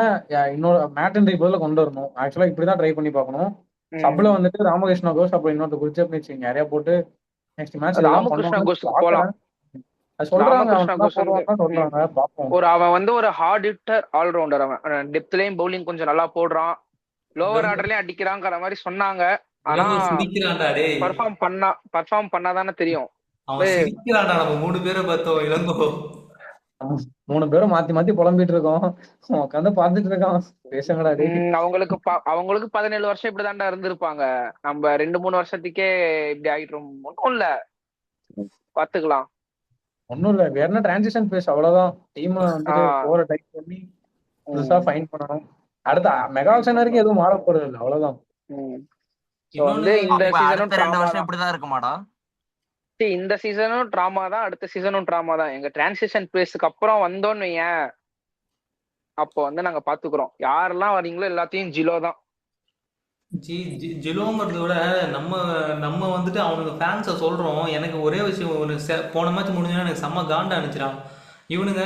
இன்னொரு மேட்டன் பதில கொண்டு வரணும். ஆக்சுவலா இப்படிதான் ட்ரை பண்ணி பார்க்கணும். சப்ல வந்துட்டு ராமகிருஷ்ணா கோஷ் அப்புறம் இன்னொரு குல்ஜப்னீத் சிங் நிறைய போட்டு நெக்ஸ்ட் மேட்ச் ராமகிருஷ்ணா கோஷுக்கு போலாம். சொல்றாங்க. ராமகிருஷ்ணா அவன் கோஷ் வந்து போடுவாங்க சொல்றாங்க, பாப்போம். அவன் வந்து ஒரு ஹார்ட் ஹிட்டர் ஆல்ரவுண்டர். அவன் டெப்த்லயும் பவுலிங் கொஞ்சம் நல்லா போடுறான், லோவர் ஆர்டர்லயும் அடிக்கிறாங்கிற மாதிரி சொன்னாங்க. ஆனா சிரிக்கிறான்டா டே. பர்ஃபார்ம் பண்ணாதானே தெரியும். அவன் சிரிக்கிறான்டா. நம்ம 3 பேரை பார்த்தோம் இளங்கோ. 3 பேரும் மாத்தி மாத்தி புலம்பிட்டு இருக்கோம். உட்காந்து பாத்துட்டு இருக்கான். பேசுங்கடா டே. அவங்களுக்கு 17 வருஷம் இப்படிதான்டா இருந்திருப்பாங்க. நம்ம 2-3 வருஷத்துக்கே இப்படி ஆகிட்டோம். ஒன்றும் இல்ல, பாத்துக்கலாம். ஒண்ணும் இல்ல, வேற என்ன டிரான்சிஷன் பேஸ், அவ்வளவுதான். டீம் வந்துட்டு போற டைப் பண்ணி புதுசா ஃபைன் பண்ணணும். அடுத்த மெகா ஆக்ஷன் வரைக்கும் எதுவும் மாற போறது இல்லை, அவ்வளவுதான். வந்து இந்த சீசனும் 2 வருஷம் இப்படிதான் இருக்குமாடா? இந்த சீசனும் டிராமா தான், அடுத்த சீசனும் டிராமா தான். எங்க டிரான்சிஷன் பேஸுக்கு அப்புறம் வந்தோன்னு ஏன், அப்போ வந்து நாங்க பாத்துக்கிறோம். யாரெல்லாம் வரீங்களோ எல்லாத்தையும் ஜிலோ தான். ஜிலோங்கிறத விட நம்ம வந்துட்டு அவனுக்கு ஃபேன்ஸை சொல்றோம். எனக்கு ஒரே விஷயம், ஒரு போன மேட்ச் முடிஞ்சா எனக்கு செம்ம காண்டா அனுப்பிச்சிடா. இவனுங்க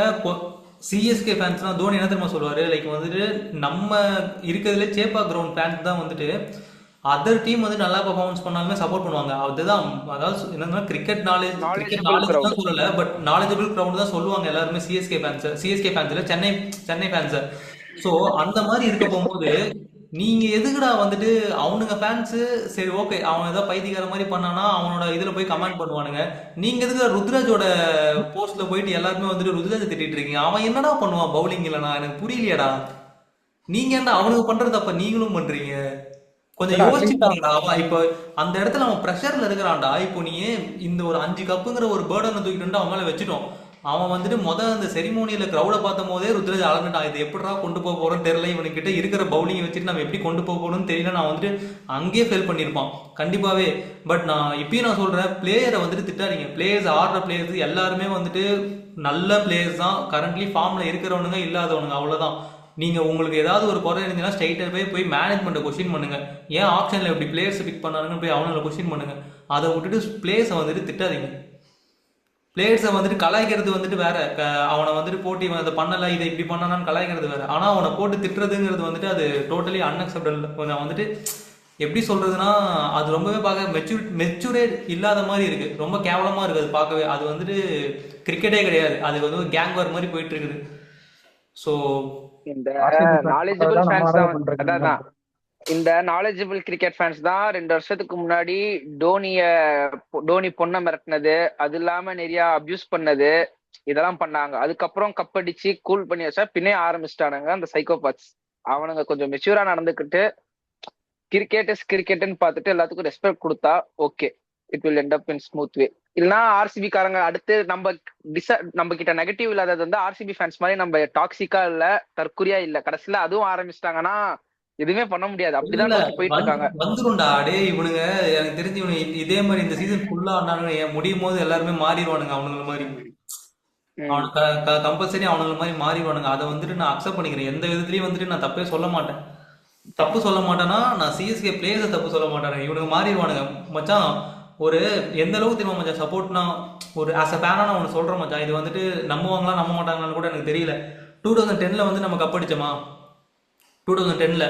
சிஎஸ்கே ஃபேன்ஸ்லாம் தோனி என்ன தெரியுமா சொல்லுவாரு, லைக் வந்துட்டு நம்ம இருக்கிறதுல சேப்பா கிரவுண்ட் ஃபேன்ஸ் தான் வந்துட்டு அதர் டீம் வந்து நல்லா பெர்ஃபார்மன்ஸ் பண்ணாலுமே சப்போர்ட் பண்ணுவாங்க. அதுதான், அதாவது என்னன்னா கிரிக்கெட் நாலேஜ் தான் சொல்லல, பட் நாலேஜபிள் கிரவுண்ட் தான் சொல்லுவாங்க எல்லாருமே. சிஎஸ்கே ஃபேன்ஸ்ல சென்னை ஃபேன்ஸ். ஸோ அந்த மாதிரி இருக்க போகும்போது நீங்க எதுக்குடா வந்துட்டு அவனுங்க ஃபேன்ஸ் சரி ஓகே அவன் ஏதோ பைத்தியக்கார மாதிரி பண்ணானா அவனோட இதுல போய் கமெண்ட் பண்ணுவானுங்க. நீங்க எதுக்கு ருத்ராஜோட போஸ்ட்ல போயிட்டு எல்லாருமே வந்துட்டு ருத்ராஜை திட்டிட்டு இருக்கீங்க? அவன் என்னடா பண்ணுவான் பவுலிங் இல்லைனா? எனக்கு புரியலையடா. நீங்க என்ன அவனுக்கு பண்றது அப்ப நீங்களும் பண்றீங்க? கொஞ்சம் யோசிச்சு பாருங்கடா. இப்போ அந்த இடத்துல அவன் ப்ரெஷர்ல இருக்கிறான்டா. இப்போ நீ இந்த ஒரு 5 கப்புங்கிற ஒரு பேர்டனை தூக்கிட்டு அவன் மேல வச்சுட்டோம். அவன் வந்துட்டு அந்த செரிமோனியில கிரௌட பார்த்த போதே ருத்ராஜ் அழந்துட்டான். இது எப்படிடா கொண்டு போக போறோம்னு தெரியல, இவனுக்கிட்ட இருக்கிற பவுலிங்கை வச்சுட்டு நம்ம எப்படி கொண்டு போக போறோம்னு தெரியல. நான் வந்துட்டு அங்கேயே ஃபெயில் பண்ணியிருப்பான் கண்டிப்பாவே. பட் நான் இப்பயும் நான் சொல்றேன், பிளேயரை வந்துட்டு திட்டாதீங்க. பிளேயர்ஸ் ஆடுற பிளேயர்ஸ் எல்லாருமே வந்துட்டு நல்ல பிளேயர்ஸ் தான். கரண்ட்லி ஃபார்ம்ல இருக்கிறவனுங்க இல்லாதவனுங்க, அவ்வளவுதான். நீங்க உங்களுக்கு ஏதாவது ஒரு குறை இருந்துச்சுன்னா ஸ்ட்ரைட்டாகவே போய் மேனேஜ்மெண்ட்டை கொஸ்டின் பண்ணுங்க. ஏன் ஆப்ஷன்ல எப்படி பிளேயர்ஸ் பிக் பண்ணாருன்னு போய் அவங்கள கொஸ்டின் பண்ணுங்க. அதை விட்டுட்டு பிளேயர்ஸை வந்துட்டு திட்டாதீங்க. பிளேயர்ஸை வந்துட்டு கலாய்க்கிறது வந்துட்டு வேற, அவனை வந்துட்டு போட்டு இவன் அதை பண்ணல இதை இப்படி பண்ணானான்னு கலாய்க்கிறது வேற. ஆனா அவனை போட்டு திட்டுறதுங்கிறது வந்துட்டு அது டோட்டலி அன்அக்செப்டபிள். கொஞ்சம் வந்துட்டு எப்படி சொல்றதுன்னா அது ரொம்பவே பார்க்க மெச்சூரே இல்லாத மாதிரி இருக்கு. ரொம்ப கேவலமா இருக்கு அது பார்க்கவே. அது வந்துட்டு கிரிக்கெட்டே கிடையாது, அது வந்து ஒரு கேங் வார் மாதிரி போயிட்டு இருக்குது. ஸோ இந்த நாலேஜபிள் ஃபேன்ஸ் தான். அதான் இந்த நாலேஜபிள் கிரிக்கெட் ஃபேன்ஸ் தான் 2 வருஷத்துக்கு முன்னாடி டோனி பொண்ணை மிரட்டினது, அது இல்லாம நிறைய அபியூஸ் பண்ணது, இதெல்லாம் பண்ணாங்க. அதுக்கப்புறம் கப் அடிச்சு கூல் பண்ணி வச்சா பின்னே ஆரம்பிச்சிட்டானுங்க அந்த சைக்கோபாத்ஸ். அவனுங்க கொஞ்சம் மெச்சூரா நடந்துக்கிட்டு கிரிக்கெட் இஸ் கிரிக்கெட்னு பார்த்துட்டு எல்லாத்துக்கும் ரெஸ்பெக்ட் கொடுத்தா okay, it will end up in smooth way. இல்லைன்னா ஆர்சிபி காரங்க அடுத்து நம்ம கிட்ட நெகட்டிவ் இல்லாதது வந்து ஆர்சிபி ஃபேன்ஸ் மாதிரி நம்ம டாக்ஸிக்கா இல்ல, தற்குறியா இல்ல, கடைசியில அதுவும் ஆரம்பிச்சிட்டாங்கன்னா எதுவுமே பண்ண முடியாது. அப்படிதான் இல்ல நோக்கி போயிட்டு இருக்காங்க. வந்துரும்டா. டேய் இவனுங்க எனக்கு தெரிஞ்சு இவனுங்க இதே மாதிரி இந்த சீசன் ஃபுல்லா ஆனானுங்க, முடியும் போது எல்லாருமே மாறிடுவானுங்க அவனுங்க மாதிரி. அவனுக்கு கம்பல்சரி அவனுங்க மாதிரி மாறிடுவானுங்க. அதை வந்துட்டு நான் அக்செப்ட் பண்ணிக்கிறேன். எந்த விதத்துலயும் வந்துட்டு நான் தப்பே சொல்ல மாட்டேன். தப்பு சொல்ல மாட்டேன்னா நான் சிஎஸ்கே பிளேயர்ஸை தப்பு சொல்ல மாட்டேன். இவனுக்கு மாறிடுவானுங்க மச்சான். ஒரு எந்த அளவுக்கு தெரியுமா மச்சான் சப்போர்ட்னா, ஒரு ஆஸ் அ ஃபேனா நான் ஒன்று சொல்றேன் மச்சான். இது வந்துட்டு நம்புவாங்களா நம்ப மாட்டாங்களான்னு கூட எனக்கு தெரியல. 2010ல வந்து நம்ம கப் அடிச்சோமா, 2010ல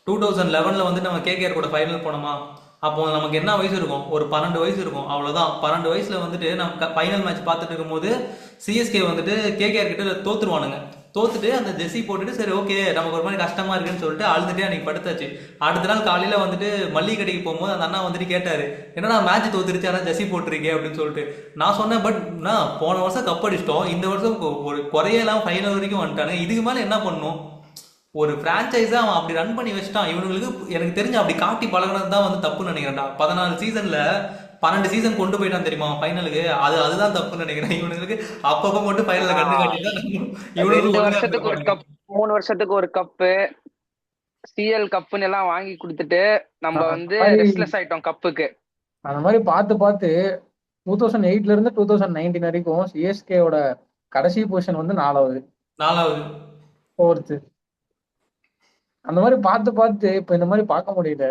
2011ல வந்து நம்ம கேகேஆர் கூட ஃபைனல் போனோமா. அப்போ நமக்கு என்ன வயசு இருக்கும், ஒரு 12 வயசு இருக்கும், அவ்வளவுதான். 12 வயசுல வந்துட்டு நம்ம ஃபைனல் மேட்ச் பார்த்துட்டு இருக்கும்போது சிஎஸ்கே வந்துட்டு கேகேஆர் கிட்ட தோத்துருவானுங்க. தோத்துட்டு அந்த ஜெர்சி போட்டுட்டு சரி ஓகே நமக்கு ஒரு மாதிரி கஷ்டமா இருக்குன்னு சொல்லிட்டு அழுதுட்டே அன்னைக்கு படுத்தாச்சு. அடுத்த நாள் காலையில வந்துட்டு மல்லிகை கடைக்கு போகும்போது அந்த அண்ணா வந்துட்டு கேட்டாரு, என்னடா மேட்ச் தோத்துருச்சு ஆனா ஜெர்சி போட்டிருக்கே அப்படின்னு சொல்லிட்டு. நான் சொன்னேன், பட் நான் போன வருஷம் கப் அடிச்சிட்டோம், இந்த வருஷம் ஒரு குறையெல்லாம் ஃபைனல் வரைக்கும் வந்துட்டானுங்க, இதுக்கு மேல என்ன பண்ணும். ஒரு பிரான்ச்சைஸா அவன் அப்படி ரன் பண்ணி வச்சுட்டான். இவனுங்களுக்கு எனக்கு தெரிஞ்சு அப்படி காட்டி பழகினது தான் வந்து தப்புன்னு நினைக்கிறேன்டா. 14 சீசன்ல 12 சீசன் கொண்டு போயிட்டான் தெரியுமா ஃபைனலுக்கு. அதுதான் தப்புன்னு நினைக்கிறேன். இவனுங்களுக்கு அப்பப்ப மட்டும் ஃபைனல்ல கண்டு காட்டிதான் 2 வருஷத்துக்கு ஒரு கப், 3 வருஷத்துக்கு ஒரு கப்பு, சிஎல் கப்புன்னு எல்லாம் வாங்கி கொடுத்துட்டு நம்ம வந்து ரெஸ்ட்லெஸ் ஆயிட்டோம் கப்புக்கு. அந்த மாதிரி பார்த்து பார்த்து 2008ல இருந்து 2019 வரைக்கும் சிஎஸ்கேவோட கடைசி பொசிஷன் வந்து 4வது 4th. அந்த மாதிரி பார்த்து பார்த்து இப்ப இந்த மாதிரி பார்க்க முடியல.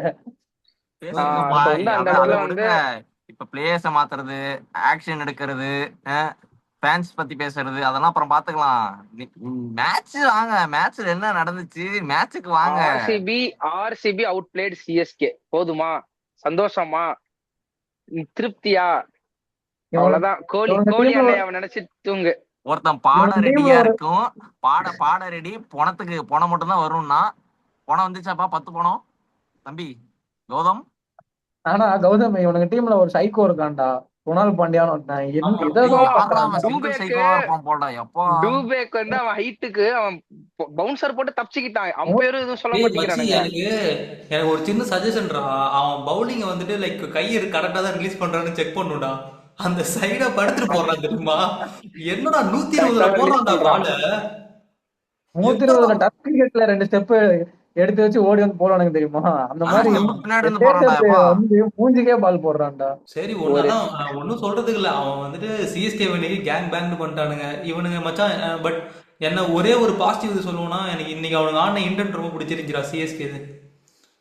இப்ப பிளேயர்ஸ மாத்துறது, ஆக்ஷன் எடுக்கிறது, ஃபேன்ஸ் பத்தி பேசுறது அதெல்லாம் அப்புறம் பாத்துக்கலாம். மேட்ச் வாங்க, மேட்ச்ல என்ன நடந்துச்சு, மேட்சுக்கு வாங்க. ஆர்சிபி அவுட் பிளேட் சிஎஸ்கே, போதுமா, சந்தோஷமா, திருப்தியா, அவ்வளவுதான். கோலி அண்ணைய நினைச்சு தூங்கு. ஒருத்தன் பாட ரெடியா இருக்கும், பாட ரெடி, பணம் மட்டும் தான் வரும்னா, பணம் வந்துச்சாப்பா 10 பணம் தம்பி கௌதம். ஆனா கௌதம் இவனுக்கு டீம்ல ஒரு சைக்கோ இருக்கான்டா, குணால் பாண்டியான்னு ஒருத்தன். டூபேக் வந்து அவன் ஹைட்டுக்கு அவன் பவுன்சர் போட்டு தப்பிச்சுக்கிட்டான். அவன் பேரும் எதுவும் சொல்ல மாட்டேங்கிறானுங்க. எனக்கு ஒரு சின்ன சஜஷன்டா, அவன் பவுலிங் வந்துட்டு லைக் கையை கரெக்டா தான் ரிலீஸ் பண்றான்னு செக் பண்ணுடா. அந்த சைட படுத்துட்டு போறான் தெரியுமா, என்னடா 120 போறான்டா பால. 120 டச் கிரிக்கெட்ல 2 ஸ்டெப் எடுத்து வச்சு ஓடி வந்து போறானுங்க தெரியுமா. அந்த மாதிரி வந்து மூஞ்சிக்கே பால் போடுறான்டா. சரி ஒன்னும் சொல்றதுக்கு இல்ல. அவன் வந்துட்டு சிஎஸ்கே வேலைக்கு கேங் பேங்க் பண்ணிட்டானுங்க இவனுங்க மச்சான். பட் என்ன ஒரே ஒரு பாசிட்டிவ் இது சொல்லுவோம்னா, எனக்கு இன்னைக்கு அவனுங்க ஆடின இன்டென்ட் ரொம்ப பிடிச்சிருந்துச்சுடா சிஎஸ்கே.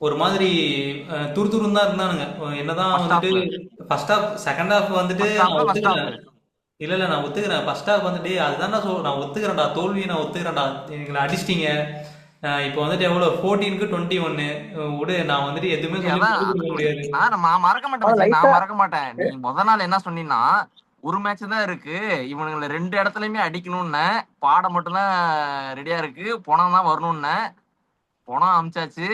ஒரு மாதிரி துருதுருன்னு தான் இருந்தானுங்க. என்னதான் வந்துட்டு ஃபர்ஸ்ட் ஹாஃப் செகண்ட் ஹாஃப் வந்துட்டு நான் ஒத்துக்கிறேன். இல்ல நான் ஒத்துக்கிறேன். ஃபர்ஸ்ட் ஹாஃப் வந்துட்டு அதுதான் நான் ஒத்துக்கிறேன்டா, தோல்வியை நான் ஒத்துக்கிறேன்டா. எங்களை அடிச்சிட்டீங்க. இப்போ வந்துட்டு எவ்வளவு 14க்கு 21 விடு. நான் வந்துட்டு எதுவுமே முடியாது. நான் மறக்க மாட்டேன். நீ முத நாள் என்ன சொன்னீங்கன்னா, ஒரு மேட்ச் தான் இருக்கு, இவனுங்களை 2 இடத்துலயுமே அடிக்கணும்னு, பாடம் மட்டும் தான் ரெடியா இருக்கு, பணம் தான் வரணும்னு. பணம் அமிச்சாச்சு.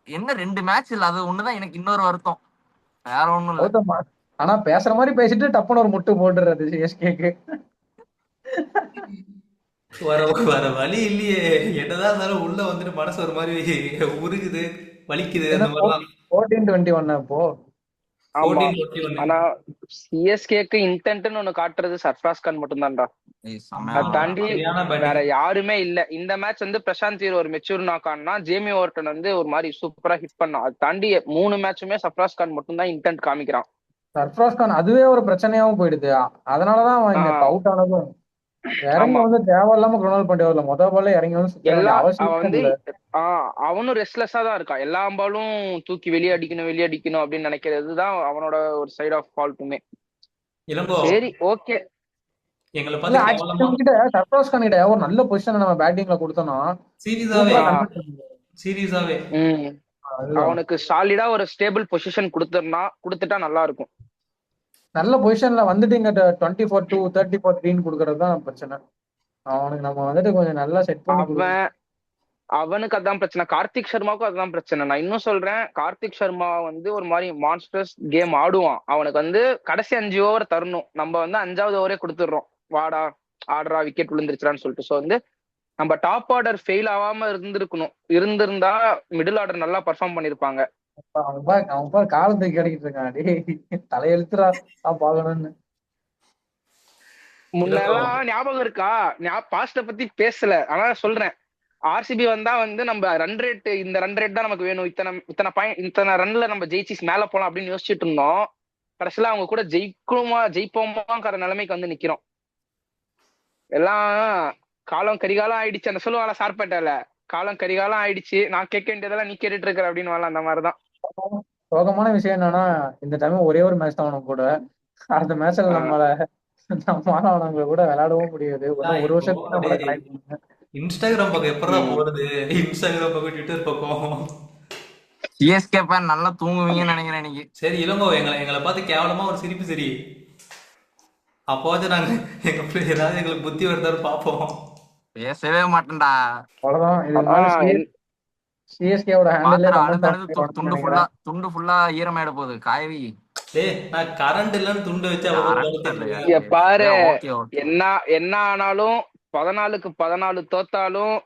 என்ன 2 மேட்ச் இல்ல, அது ஒண்ணுதான் எனக்கு இன்னொரு வருத்தம், வேற ஒண்ணும் இல்ல. ஆனா பேசுற மாதிரி பேசிட்டு டப்புன்னு ஒரு முட்டு போட்டுறது சிஎஸ்கேக்கு. வர வழி இல்லையே. என்னதான் இருந்தாலும் உள்ள வந்துட்டு மனசு ஒரு மாதிரி உருகுது, வலிக்குது. அந்த மாதிரிலாம் 14-21 அப்போ. ஆனா சிஎஸ்கேக்கு இன்டென்ட்னு ஒண்ணு காட்டுறது சர்ஃப்ராஸ் கான் மட்டும் தான்டா. அதை தாண்டி வேற யாருமே இல்ல. இந்த மேட்ச் வந்து பிரசாந்த் ஒரு மெச்சூர் நாக் ஆனா, ஜேமி ஓவர்டன் வந்து ஒரு மாதிரி சூப்பரா ஹிட் பண்ணான். அதை தாண்டி 3 மேட்சுமே சர்ஃப்ராஸ் கான் மட்டும் தான் இன்டென்ட் காமிக்கிறான். சர்ஃப்ராஸ் கான் அதுவே ஒரு பிரச்சனையாவும் போயிடுது. அதனாலதான் அவன் இங்க அவுட் ஆனதும். இறங்கி வந்து தேவையில்லாம குணால் பாண்டியா வரல, மொத பால்ல இறங்கி வந்து அவனும் ரெஸ்ட்லெஸ்ஸா தான் இருக்கான். எல்லா பாலும் தூக்கி வெளியே அடிக்கணும் அப்படின்னு நினைக்கிறதுதான் அவனோட ஒரு சைட் ஆஃப் ஃபால்ட்டுமே. சரி ஓகே, சர்ஃப்ராஸ் கான் கிட்ட ஒரு நல்ல பொசிஷன் நம்ம பேட்டிங்ல கொடுத்தோம்னா சீரியஸாவே அவனுக்கு சாலிடா ஒரு ஸ்டேபிள் பொசிஷன் கொடுத்துட்டா நல்லா இருக்கும். நல்ல பொசிஷன்ல வந்துட்டு இங்க 24-34 கொடுக்கறது தான் பிரச்சனை. அவனுக்கு நம்ம வந்துட்டு கொஞ்சம் நல்லா செட் பண்ணி அவனுக்கு அதான் பிரச்சனை, கார்த்திக் சர்மாவுக்கும் அதுதான் பிரச்சனை. நான் இன்னும் சொல்றேன், கார்த்திக் சர்மா வந்து ஒரு மாதிரி மான்ஸ்டர்ஸ் கேம் ஆடுவான். அவனுக்கு வந்து கடைசி 5 ஓவர் தரணும். நம்ம வந்து 5வது ஓவரே கொடுத்துடுறோம், வாடா ஆடுறா விக்கெட் விழுந்துருச்சான்னு சொல்லிட்டு. ஸோ வந்து நம்ம டாப் ஆர்டர் ஃபெயில் ஆகாம இருந்திருந்தா மிடில் ஆர்டர் நல்லா பர்ஃபார்ம் பண்ணிருப்பாங்க. அவன் பாரு காலத்துக்கு கிடைக்கிட்டு இருக்கான். டேய் தலையெழுத்துறா பாக்கணும்னு. முன்னெல்லாம் ஞாபகம் இருக்கா? பாஸ்ட பத்தி பேசல, ஆனா சொல்றேன், ஆர்சிபி வந்தா வந்து நம்ம ரன் ரேட், இந்த ரன் ரேட் தான் நமக்கு வேணும், இத்தனை ரன்ல நம்ம ஜெயிச்சு மேல போலாம் அப்படின்னு யோசிச்சுட்டு இருந்தோம். கடைசியில அவங்க கூட ஜெயிப்போமாங்கிற நிலைமைக்கு வந்து நிக்கிறோம். எல்லாம் காலம் கரிகாலம் ஆயிடுச்சு. அந்த சொல்லுவாங்க சார்பேட்டால, காலம் கரிகாலம் ஆயிடுச்சு, நான் கேட்க வேண்டியதெல்லாம் நீ கேட்டுட்டு இருக்கிற அப்படின்னு வரலாம். அந்த மாதிரிதான். சோகமான விஷயம் என்னன்னா, இந்த டைம் ஒரே ஒரு மேட்ச் தான் அவனுக்கு கூட. அடுத்த மேட்ச்ல நம்மளால கூட விளையாடவும் முடியாது. ஒரு வருஷத்துக்கு நம்மள கனெக்ட் பண்ணுங்க. இன்ஸ்டாகிராம் பக்கம் எப்படா போறது? இன்ஸ்டாகிராம் பக்கம், ட்விட்டர் பக்கம். சிஎஸ்கே ஃபேன் நல்லா தூங்குவீங்கன்னு நினைக்கிறேன் இன்னைக்கு. சரி இளங்கோ, எங்களை பார்த்து கேவலமா ஒரு சிரிப்பு சரி. அப்போது நாங்க ஏதாவது எங்களுக்கு புத்தி வருதான்னு பார்ப்போம். பேசவே மாட்டேன்டா. அவ்வளவுதான். சிஎஸ்கேவோட துண்டு ஃபுல்லா ஈரமாயிட போகுது, காயவி. நான் கரண்ட் இல்லன்னு துண்டு வச்சு பாரு. என்ன ஆனாலும் 14க்கு 14 தோத்தாலும்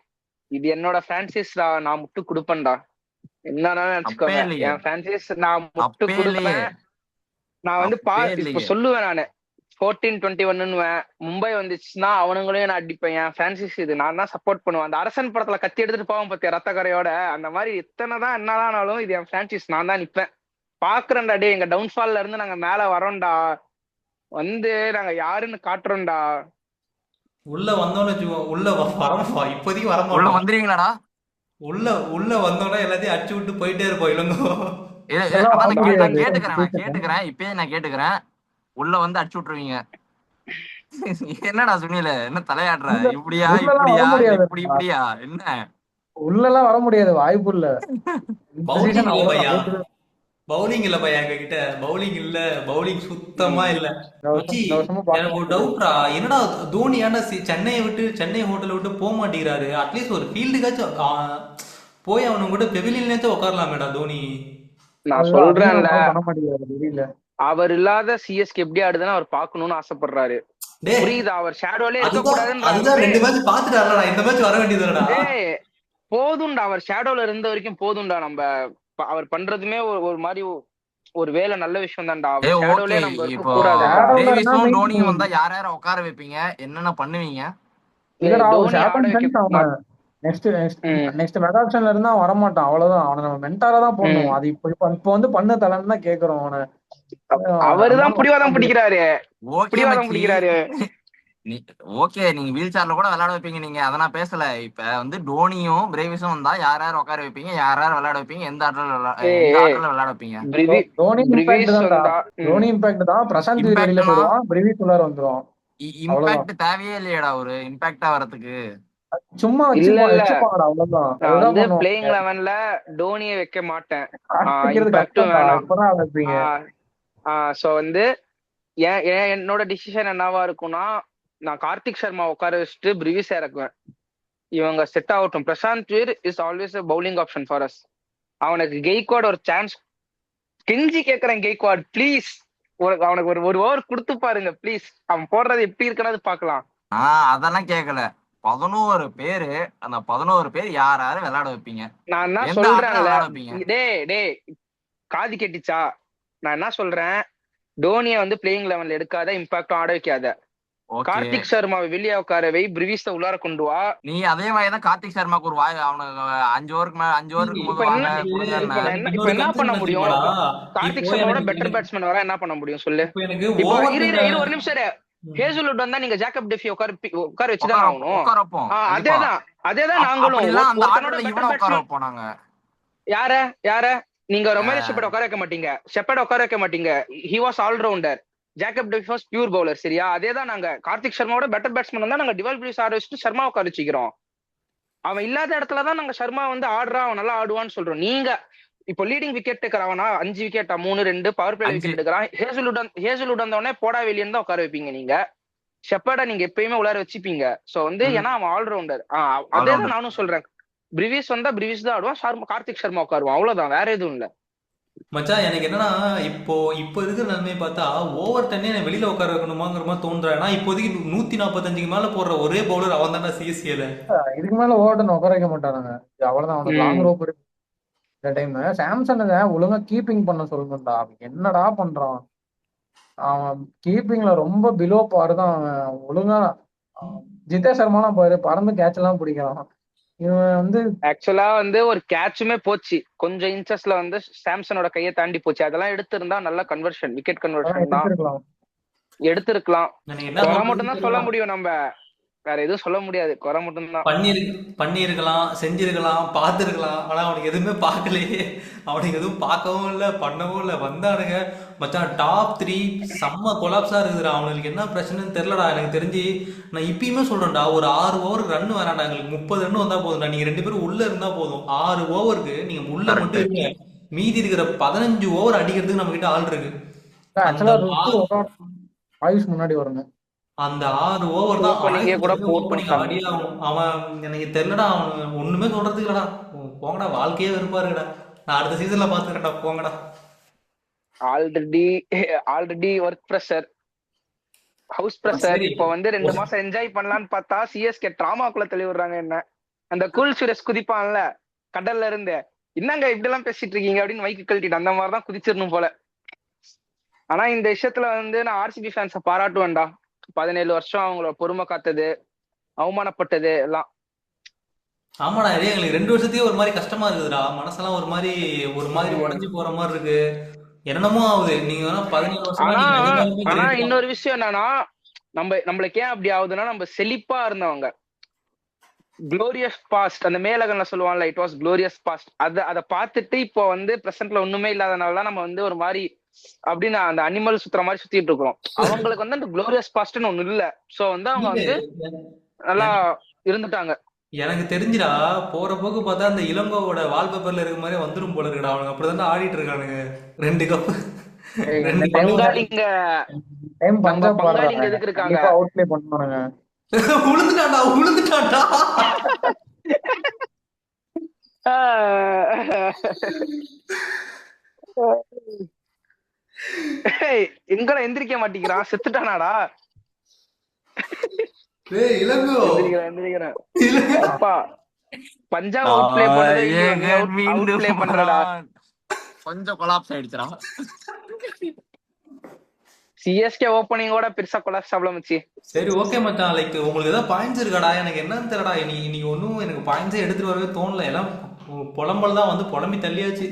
இது என்னோட பிரான்சிஸ், நான் முட்டு கொடுப்பேன்டா. என்னன்னா நினைச்சுக்கோங்க, என் பிரான்சிஸ் நான் முட்டு கொடுப்பேன். நான் வந்து இப்ப சொல்லுவேன், நானு 14-21 மும்பை வந்துச்சுன்னா அவனுங்களையும் நான் அடிப்பேன். என் பிரான்சிஸ் இது நான் தான் சப்போர்ட் பண்ணுவேன். அந்த அரசன் படத்துல கத்தி எடுத்துட்டு போவோம் பத்தியா ரத்த கரையோட, அந்த மாதிரி எத்தனைதான் என்னதானாலும் இது என் பிரான்சிஸ், நான் தான் நிப்பேன். பாக்குறேன்டா டே, எங்க டவுன்ஃபால்ல இருந்து நாங்க மேல வரோம்டா, வந்து நாங்க யாருன்னு காட்டுறோம்டா. உள்ள வந்தோன்னு உள்ள இப்போதைக்கு வர உள்ள வந்துருவீங்களாடா? உள்ள வந்தோம்னா எல்லாத்தையும் அடிச்சு விட்டு போயிட்டே இருப்போம் இளங்கோ. கேட்டுக்கிறேன் இப்பயே நான் கேட்டுக்கிறேன், உள்ள வந்து அடிச்சு விட்டுருவீங்க. என்னடா சுனில, என்ன தலையாடுற? இப்படியா இப்படியா என்ன? உள்ளெல்லாம் வர முடியாது, வாய்ப்பு இல்ல. பவுலிங் இல்ல பையா, எங்க கிட்ட பவுலிங் இல்ல, பவுலிங் சுத்தமா இல்ல. எனக்கு ஒரு டவுட்ரா, என்னடா தோனி ஏன்டா சென்னை ஹோட்டலை விட்டு போக மாட்டேங்கிறாரு? அட்லீஸ்ட் ஒரு ஃபீல்டுக்காச்சும் போய் அவனு கூட பெவிலியன்லயாச்சும் உட்காரலாமேடா தோனி. நான் சொல்றேன்ல, அவர் இல்லாத சிஎஸ்கே எப்படி ஆடுதுன்னு அவர் பாக்கணும்னு ஆசைப்படுறாரு. புரியுதா? அவர் ஷேடோலே இருக்க கூடாதுன்னு போதும்டா. அவர் ஷேடோல இருந்த வரைக்கும் போதும்டா. நம்ம அவர் பண்றதுமே ஒரு மாதிரி ஒரு வேலை, நல்ல விஷயம் தான்டா. ஷேடோலே நம்ம இருக்க கூடாது. டோனியும் வந்தா யார் யார உட்கார வைப்பீங்க, என்னென்ன பண்ணுவீங்க? நெக்ஸ்ட் மெகா ஆப்ஷன்ல இருந்தா வரமாட்டான், அவ்வளவுதான். அவனை நம்ம மென்டாரா தான் போடணும். அது இப்ப வந்து பண்ண தலைன்னு தான் கேக்குறோம் அவனை. அவருதான் பிடிவாதம் பிடிக்கிறாரு. ஓகே, நீங்க வீல் சேர்ல கூட விளையாட வைப்பீங்க நீங்க, அத நான் பேசல. இப்ப வந்து டோனியும் பிரேவிஸும் வந்தா யார் யார் உட்கார வைப்பீங்க, யார் யார் விளையாட வைப்பீங்க, எந்த ஆட்டத்துல விளையாட வைப்பீங்க? தோனி இம்பாக்ட் தான். பிரசாந்த் வெளியில போயிடுவான், பிரேவிஸ் உள்ளார வந்துரும். இம்பாக்ட் தேவையே இல்லையடா ஒரு இம்பாக்டா வரதுக்கு. சும்மா வச்சுப்பாங்கடா, அவ்வளவுதான். பிளேயிங் 11ல டோனியை வைக்க மாட்டேன். சோ வந்து என்னோட டிசிஷன் என்னவா இருக்கும்னா, நான் கார்த்திக் சர்மா உட்கார வச்சுட்டு பிரிவிஸ் இறக்குவேன். இவங்க செட் ஆகட்டும். Prashant Veer is always bowling option for us. அவனுக்கு கெய்க்வாட் ஒரு சான்ஸ் கெஞ்சி கேட்கறேன். கெய்க்வாட் ப்ளீஸ், அவனுக்கு ஒரு ஓவர் கொடுத்து பாருங்க ப்ளீஸ். அவன் போடுறது எப்படி இருக்கிறது பாக்கலாம். அதெல்லாம் கேட்கல. 11 பேரு, அந்த 11 பேர் யார் யாரு விளையாட வைப்பீங்க? நான் என்ன சொல்றேன், டே காது கேட்டுச்சா? நான் என்ன சொல்றேன், டோனியை வந்து பிளேயிங் 11ல எடுக்காத, இம்பாக்டும் ஆட வைக்காத. கார்த்திக் சர்மாவை வெளியே உட்கார வை, பிரிவிஸ உள்ளார கொண்டு வா. நீ அதே மாதிரிதான் கார்த்திக் சர்மாக்கு ஒரு அவனுக்கு 5 ஓவருக்கு மேல 5 ஓவருக்கு இப்ப என்ன பண்ண முடியும்? கார்த்திக் சர்மாவோட பெட்டர் பேட்ஸ்மேன் வர என்ன பண்ண முடியும் சொல்லு? ஒரு நிமிஷம், ஹேசல்வுட் வந்தா நீங்க ஜேக்கப் டெஃபி உட்கார வச்சுதான் ஆகணும். அதேதான் நாங்களும். யார நீங்க ரொமேரோ ஷெப்பர்ட் உட்கார வைக்க மாட்டீங்க, உட்கார வைக்க மாட்டீங்க. He was allrounder. Jacob Duffy was pure bowler. சரியா? அதேதான் நாங்க கார்த்திக் சர்மாவோட பெட்டர் பேட்ஸ்மேன் வந்தா நாங்க டிவல் பிரிஸ் ஆட வச்சுட்டு சர்மா உட்கார வச்சுக்கிறோம். அவன் இல்லாத இடத்துலதான் நாங்க சர்மா வந்து ஆடுறான், அவன் நல்லா ஆடுவான்னு சொல்றோம். நீங்க இப்போ லீடிங் விக்கெட் டேக்கர் அவனா 5 விக்கெட்டா 3-2 பவர் பிளே விக்கெட் எடுக்கிறான். ஹேசல்வுட் வந்தவொடனே போடா வெளியன்னு தான் உட்கார வைப்பீங்க நீங்க. ஷெப்பர்டை நீங்க எப்பயுமே உள்ளார வச்சுப்பீங்க. சோ வந்து ஏன்னா அவன் ஆல்ரவுண்டர். அதேதான் நானும் சொல்றேன். பிரிவிஸ் வந்தா பிரிவிஸ் தான் ஆடுவான், கார்த்திக் சர்மா உட்காருவான், அவ்வளவுதான், வேற எதுவும் இல்ல. மச்சான் எனக்கு என்னன்னா இப்போ இருக்கிற நிலைமையை பார்த்தா ஓவர் டன்னே எனக்கு வெளியில உட்கார வைக்கணுமாங்கிற மாதிரி தோன்றேன். ஏன்னா இப்போதைக்கு 145க்கு மேல போடுற ஒரே பவுலர் அவன் தானே சிஎஸ்கேல. இதுக்கு மேல ஓவர்டன் உட்கார வைக்க மாட்டானுங்க. அவ்வளவுதான், அவனுக்கு லாங் ரோப் இருக்கு. இந்த டைம் சாம்சனுங்க ஒழுங்கா கீப்பிங் பண்ண சொல்லணும்டா. அவன் என்னடா பண்றான்? அவன் கீப்பிங்ல ரொம்ப பிலோ பாரு தான். அவன் ஒழுங்கா ஜிதேஷ் சர்மாலாம் பாரு, பறந்து கேட்ச் எல்லாம் பிடிக்கிறான். இவன் வந்து ஆக்சுவலா வந்து ஒரு கேட்சுமே போச்சு, கொஞ்சம் இன்ச்சஸ்ல வந்து சாம்சனோட கையை தாண்டி போச்சு. அதெல்லாம் எடுத்திருந்தா நல்ல கன்வர்ஷன், விக்கெட் கன்வர்ஷன் தான் எடுத்திருக்கலாம். எடுத்திருக்கலாம். எனக்கு என்ன குறை சொல்றதுன்னு மட்டும் தான் சொல்ல முடியும், நம்ம வேற எதுவும் சொல்ல முடியாது, குறை மட்டும் தான். பண்ணியிருக்கலாம், செஞ்சிருக்கலாம், பார்த்துருக்கலாம். ஆனா அவனுக்கு எதுவுமே பார்க்கலையே. அவனுக்கு எதுவும் பார்க்கவும் இல்லை, பண்ணவும் இல்லை. வந்தானுங்க மச்சான், டாப் 3 செம்ம கொலாப்ஸா இருக்குதுடா. அவனுக்கு என்ன பிரச்சனைன்னு தெரியலடா. எனக்கு தெரிஞ்சு நான் இப்பயுமே சொல்றேன்டா, ஒரு 6 ஓவருக்கு ரன் வேணாண்டா, எங்களுக்கு 30 ரன் வந்தா போதும்டா. நீங்க 2 பேரும் உள்ள இருந்தா போதும். 6 ஓவருக்கு நீங்க உள்ள மட்டும் இருங்க, மீதி இருக்கிற 15 ஓவர் அடிக்கிறதுக்கு நம்ம கிட்ட ஆள் இருக்கு. ஆயுஷ் முன்னாடி வரணும். அந்த 6 ஓவர் தான் Opening கூட ஓப்பனிங் அடியாகும். அவன் எனக்கு தெரியலடா, அவன் ஒண்ணுமே சொல்றதுக்கு இல்லடா. போங்கடா, வாழ்க்கையே வெறுப்பா இருக்குடா. நான் அடுத்த சீசன்ல பாத்துக்கிறேன்டா, போங்கடா. Already work pressure, house pressure. இப்ப வந்து 2 மாசம் என்ஜாய் பண்ணலான்னு பார்த்தா சிஎஸ்கே டிராமாக்குள்ள தள்ளி விடுறாங்க. என்ன அந்த கூல் சுரேஷ் குதிப்பான்ல கடல்ல இருந்து, என்னங்க இப்படி எல்லாம் பேசிட்டு இருக்கீங்க அப்படின்னு மைக்கு கழட்டிட்டு அந்த மாதிரிதான் குதிச்சிடணும் போல. ஆனா இந்த விஷயத்துல வந்து நான் ஆர்சிபி ஃபேன்ஸை பாராட்டுவேன்டா. 17 வருஷம் அவங்களோட பொறுமை காத்தது, அவமானப்பட்டது எல்லாம். ஆமாடா, இதே எங்களுக்கு 2 வருஷத்துக்கே ஒரு மாதிரி கஷ்டமா இருக்குதுடா. மனசெல்லாம் ஒரு மாதிரி உடஞ்சு போற மாதிரி இருக்கு. என்னென்னமோ ஆகுது. நீங்க வேணா 17 வருஷமா ஆனா இன்னொரு விஷயம் என்னன்னா, நம்மளுக்கு ஏன் அப்படி ஆகுதுன்னா, நம்ம செழிப்பா இருந்தவங்க குளோரியஸ் பாஸ்ட், அந்த மேலகன்ல சொல்லுவாங்கல்ல, இட் வாஸ் குளோரியஸ் பாஸ்ட், அதை பார்த்துட்டு இப்போ வந்து பிரசன்ட்ல ஒண்ணுமே இல்லாதனாலதான் நம்ம வந்து ஒரு மாதிரி அப்படின்னு அந்த அனிமல் சுத்துற மாதிரி சுத்திட்டு இருக்கிறோம். அவங்களுக்கு வந்து அந்த குளோரியஸ் பாஸ்ட்னு ஒண்ணு இல்ல. சோ வந்து அவங்க வந்து நல்லா இருந்துட்டாங்க. எனக்கு தெரிஞ்சுடா, போற போக்கு பார்த்தா அந்த இளங்கோவோட வால்பேப்பர்ல இருக்க மாதிரி வந்துரும் போல இருக்குடா. அவனுக்கு அப்படிதான் ஆடிட்டு இருக்கானுங்க. 2 கப் பங்காளிங்க பஞ்சாப் எதுக்கு இருக்காங்க? அவுட் பிளே பண்ணுவானுங்க. உளுந்துட்டான்டா. எங்கட எந்திரிக்க மாட்டேங்கிறான், செத்துட்டானாடா. பஞ்சாப் அவுட் பிளே பண்றடா, கொஞ்சம் கொலாப்ஸ் ஆயிடுச்சுடா. சிஎஸ்கே ஓப்பனிங்கோட பெருசா கொலாப்ஸ் ஆகல மச்சி. சரி ஓகே மச்சான், லைக் உங்களுக்கு ஏதாவது பாயிண்ட்ஸ் இருக்காடா? எனக்கு என்னன்னு தெரியடா. நீ ஒன்னும் எனக்கு பாயிண்ட்ஸே எடுத்துட்டு வரவே தோணல. எல்லாம் புலம்பல் தான், வந்து புலம்பி தள்ளியாச்சு.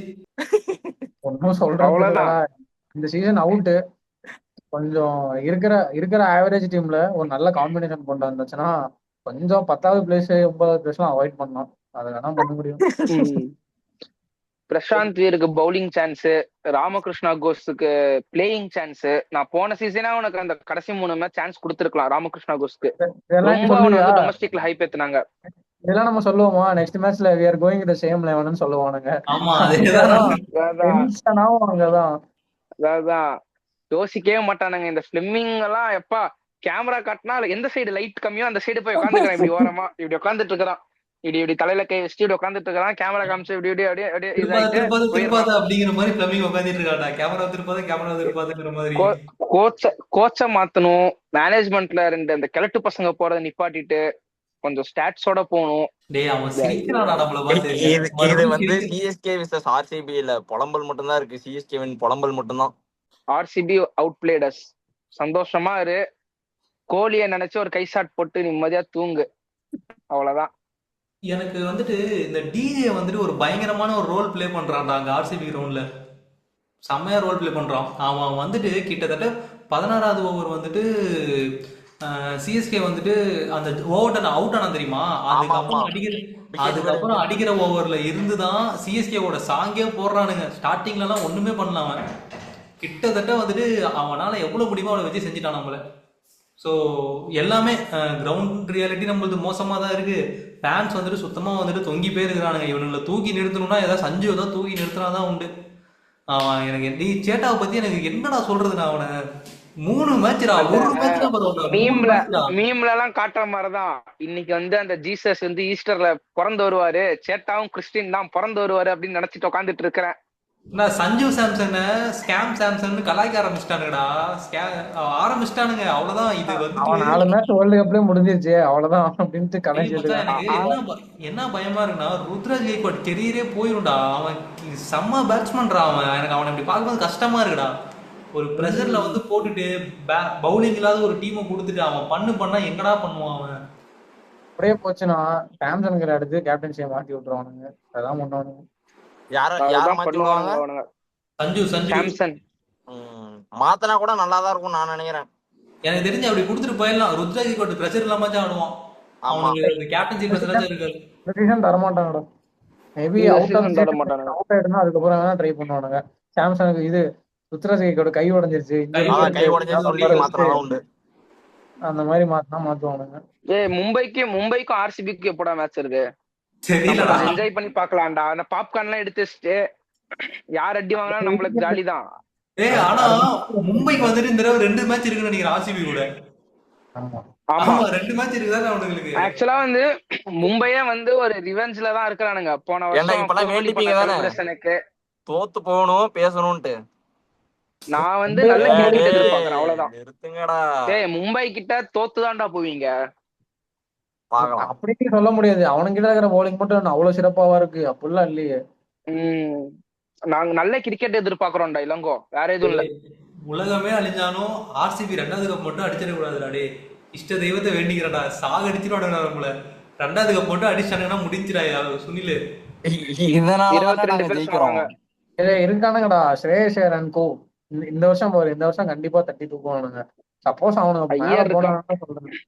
ஒன்னும் சொல்றேன், இந்த சீசன் அவுட். கொஞ்சம் இருக்கிற ஆவரேஜ் டீம்ல ஒரு நல்ல காம்பினேஷன் கொண்டு வந்துச்சுன்னா கொஞ்சம் 10வது பிளேஸ் 9வது பிளேஸ் எல்லாம் அவாய்ட் பண்ணலாம். அதை வேணா பண்ண முடியும். பிரசாந்த் வீருக்கு பவுலிங் சான்ஸ், ராமகிருஷ்ணா கோஸ்டுக்கு பிளேயிங் சான்ஸ். நான் போன சீசனா உனக்கு அந்த கடைசி 3 மேட்ச் சான்ஸ் கொடுத்துருக்கலாம் ராமகிருஷ்ணா கோஸ்டுக்கு. டொமஸ்டிக்ல ஹைப் ஏத்துனாங்க. இதெல்லாம் நம்ம சொல்லுவோமா நெக்ஸ்ட் மேட்ச்ல we are going the same 11 சொல்லுவானுங்க. ஆமா, அதேதான். அதான் யோசிக்கவே மாட்டானுங்க. இந்த ஃபிளெமிங் எல்லாம் எப்பா கேமரா காட்டினா எந்த சைடு லைட் கம்மியோ அந்த சைடு போய் உட்காந்துக்கிறான். இப்படி ஓரமா இப்படி உட்காந்துட்டு இருக்கிறான், இப்படி தலையில கை வச்சுட்டு இப்படி உட்காந்துட்டு இருக்கான். கேமரா காமிச்சு இப்படி அப்படிங்கிற மாதிரி ஃபிளெமிங் உட்காந்துட்டு இருக்காடா. கேமரா திருப்பாத மாதிரி. கோச்ச மாத்தணும், மேனேஜ்மெண்ட்ல 2 அந்த கிழட்டு பசங்க போறதை நிப்பாட்டிட்டு கொஞ்சம் ஸ்டாட்ஸோட போகணும். இது வந்து சிஎஸ்கே விசஸ் ஆர்சிபி இல்ல, புலம்பல் மட்டும் தான் இருக்கு. சிஎஸ்கேவின் புலம்பல் மட்டும் தான். RCB out bladers. சந்தோஷமா இரு, கோலியை நினைச்சு ஒரு கை ஷாட் போட்டு நிம்மதியா தூங்கு, அவ்வளவுதான். எனக்கு வந்துட்டு இந்த டிஜே வந்துட்டு ஒரு பயங்கரமான ஒரு ரோல் பிளே பண்றான்டா அங்க ஆர்சிபி கிரவுண்ட்ல. செம்மையா ரோல் பிளே பண்றான். அவன் வந்துட்டு கிட்டத்தட்ட 16வது ஓவர் வந்துட்டு சிஎஸ்கே வந்துட்டு அந்த ஓவர் அவுட் ஆனா தெரியுமா? அதுக்கப்புறம் அடிக்கிற ஓவர்ல இருந்துதான் சிஎஸ்கேவோட சாங்கே போடுறானுங்க. ஸ்டார்டிங்ல எல்லாம் ஒண்ணுமே பண்ணல. அவன் கிட்டத்தட்ட வந்துட்டு அவனால எவ்வளவு முடியுமோ அவனை வச்சு செஞ்சுட்டான் நம்மள. ஸோ எல்லாமே கிரவுண்ட் ரியாலிட்டி நம்மளுக்கு மோசமாக தான் இருக்கு. ஃபேன்ஸ் வந்துட்டு சுத்தமாக வந்துட்டு தொங்கி போயிருக்கிறானுங்க. இவனுங்களை தூக்கி நிறுத்தணும்னா ஏதாவது சஞ்சு ஏதாவது தூக்கி நிறுத்தினாதான் உண்டு. அவன் எனக்கு சேட்டாவை பத்தி எனக்கு என்னடா சொல்றது? நான் அவனை 3 மேட்ச்டா, அந்த ஒரு மேட்ச் தான் பரவாயில்ல, 3 மீம்ல மேட்ச்டா. மீம்ல எல்லாம் காட்டுற மாதிரிதான் இன்னைக்கு வந்து அந்த ஜீசஸ் வந்து ஈஸ்டர்ல பிறந்து வருவாரு, சேட்டாவும் கிறிஸ்டின் தான் பிறந்து வருவாரு அப்படின்னு நினைச்சிட்டு உட்காந்துட்டு இருக்கிறேன். நான் சஞ்சு சாம்சன் ஸ்கேம் சாம்சன் கலாய்க்க ஆரம்பிச்சிட்டானுங்கடா. ஆரம்பிச்சிட்டானுங்க, அவ்வளவுதான். இது வந்துட்டு அவன் 4 மேட்ச் வேர்ல்டு கப்லயே முடிஞ்சிருச்சு அவ்வளவுதான் அப்படின்ட்டு டேய் கலாய்ச்சிட்டு மச்சான், இருக்கான். எனக்கு என்ன பயமா இருக்குன்னா, ருத்ராஜ் கெய்க்வாட் கெரியரே போயிரும்டா. அவன் செம்ம பேட்ஸ்மேன்டா அவன். எனக்கு அவனை இப்படி பார்க்கும்போது கஷ்டமா இருக்குடா. ஒரு ப்ரெஷர்ல வந்து போட்டுட்டு பவுலிங் இல்லாத ஒரு டீமை கொடுத்துட்டு அவன் பண்ணா எங்கடா பண்ணுவான் அவன்? அப்படியே போச்சுன்னா சாம்சன்கிற அடுத்து கேப்டன்சியை மாத்தி விட்டுருவானுங்க. அதான் பண்ணுவானுங்க. யார அதுதான் மாத்தி விடுவாங்க? பண்ணுவானுங்க அவனுங்க. சஞ்சு சாம்சன் மாத்தினா கூட நல்லாதான் இருக்கும் நான் நினைக்கிறேன். எனக்கு தெரிஞ்சு அப்படி கொடுத்துட்டு போயிடலாம். ருத்ராஜ் கெய்க்வாட் ப்ரெஷர் இல்லாம ஆடுவான். ஆமா. அவனுக்கு கேப்டன்சி ப்ரெஷராச்சும் இருக்காது. இந்த சீசன் தரமாட்டாங்கடா. மேபி இந்த அவுட் ஆஃப் season தர மாட்டானுங்க. அவுட் ஆயிடுனா அதுக்கப்புறம் வேணா ட்ரை பண்ணுவானுங்க. சாம்சனுக்கு இது ருத்ராஜ் கெய்க்வாட் கை உடைஞ்சிருச்சு, கை உடைஞ்சு சொல்லி மாத்தினா உண்டு. அந்த மாதிரி மாத்துவானுங்க. மும்பைக்கும் ஆர்சிபிக்கும் எப்படா மேட்ச் இருக்கு? தெரியலடா. என்ஜாய் பண்ணி பாக்கலாம்டா. அந்த பாப்கார்ன் எல்லாம் எடுத்து வச்சுட்டு யார் அடி வாங்கினா நம்மளுக்கு ஜாலி தான். ஆனா மும்பைக்கு வந்துட்டு இந்த தடவை 2 மேட்ச் இருக்குன்னு நினைக்கிறேன் ஆர்சிபி கூட. ஆமா. ஆமா, 2 மேட்ச் இருக்குதா அவங்களுக்கு. ஆக்சுவலா வந்து மும்பையே வந்து ஒரு ரிவெஞ்ச்ல தான் இருக்கிறானுங்க. போன ஏன்டா இப்பெல்லாம் வருஷம் வேண்டிப்பீங்க தானே? செலிப்ரேஷனுக்கு தோத்து போகணும் பேசணும்ட்டு. நான் வந்து நல்ல கிரிக்கெட் எதிர்பார்க்கறேன், அவ்வளவுதான். நிறுத்துங்கடா. மும்பை கிட்ட தோத்துதான்டா போவீங்க. பாக்கலாம். அப்படி சொல்ல முடியாது. அவனுங்கிட்ட இருக்கிற பவுலிங் மட்டும் அவ்வளவு சிறப்பாவா இருக்கு அப்படிலாம் இல்லையே. நாங்க நல்ல கிரிக்கெட் எதிர்பார்க்கிறோம்டா இளங்கோ, வேற எதுவும் இல்ல. உலகமே அழிஞ்சாலும் ஆர்சிபி 2வது கப் மட்டும் அடிச்சிடக்கூடாதுடா. டே இஷ்ட தெய்வத்தை வேண்டிக்கிறடா, சாக அடிச்சிருவானுங்க நம்மள. 2வது கப் மட்டும் அடிச்சானுங்கன்னா முடிஞ்சிடா சுனிலு. இதனால 22 பேர் ஜெயிக்கிறோம். இருக்கானுங்கடா ஸ்ரேயஸ் ஐயர் அண்ட் கோ. இந்த வருஷம் பாரு, இந்த வருஷம் கண்டிப்பா தட்டி தூக்குவானுங்க. சப்போஸ் அவனுக்கு மேல ஐயர் இருக்கான். போனாங்கன்னா சொல்றேன்,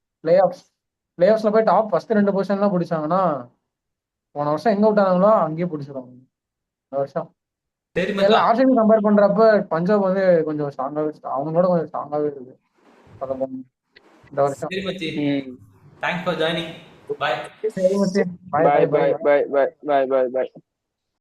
பிளே ஆஃப்ஸ்ல போய் டாப் ஃபர்ஸ்ட் 2 பொசிஷன்லாம் பிடிச்சாங்கன்னா, போன வருஷம் எங்க விட்டானுங்களோ அங்கேயே பிடிச்சிருவாங்க இந்த வருஷம். சரி எல்லாம் மச்சான். ஆர்சிபி கம்பேர் பண்றப்ப பஞ்சாப் வந்து கொஞ்சம் ஸ்ட்ராங்காவே, அவங்களோட கொஞ்சம் ஸ்ட்ராங்காவே இருக்கு இந்த வருஷம். சரி மச்சி, தேங்க்ஸ் ஃபார் ஜாயினிங். பை. சரி மச்சி, bye bye bye bye bye bye by.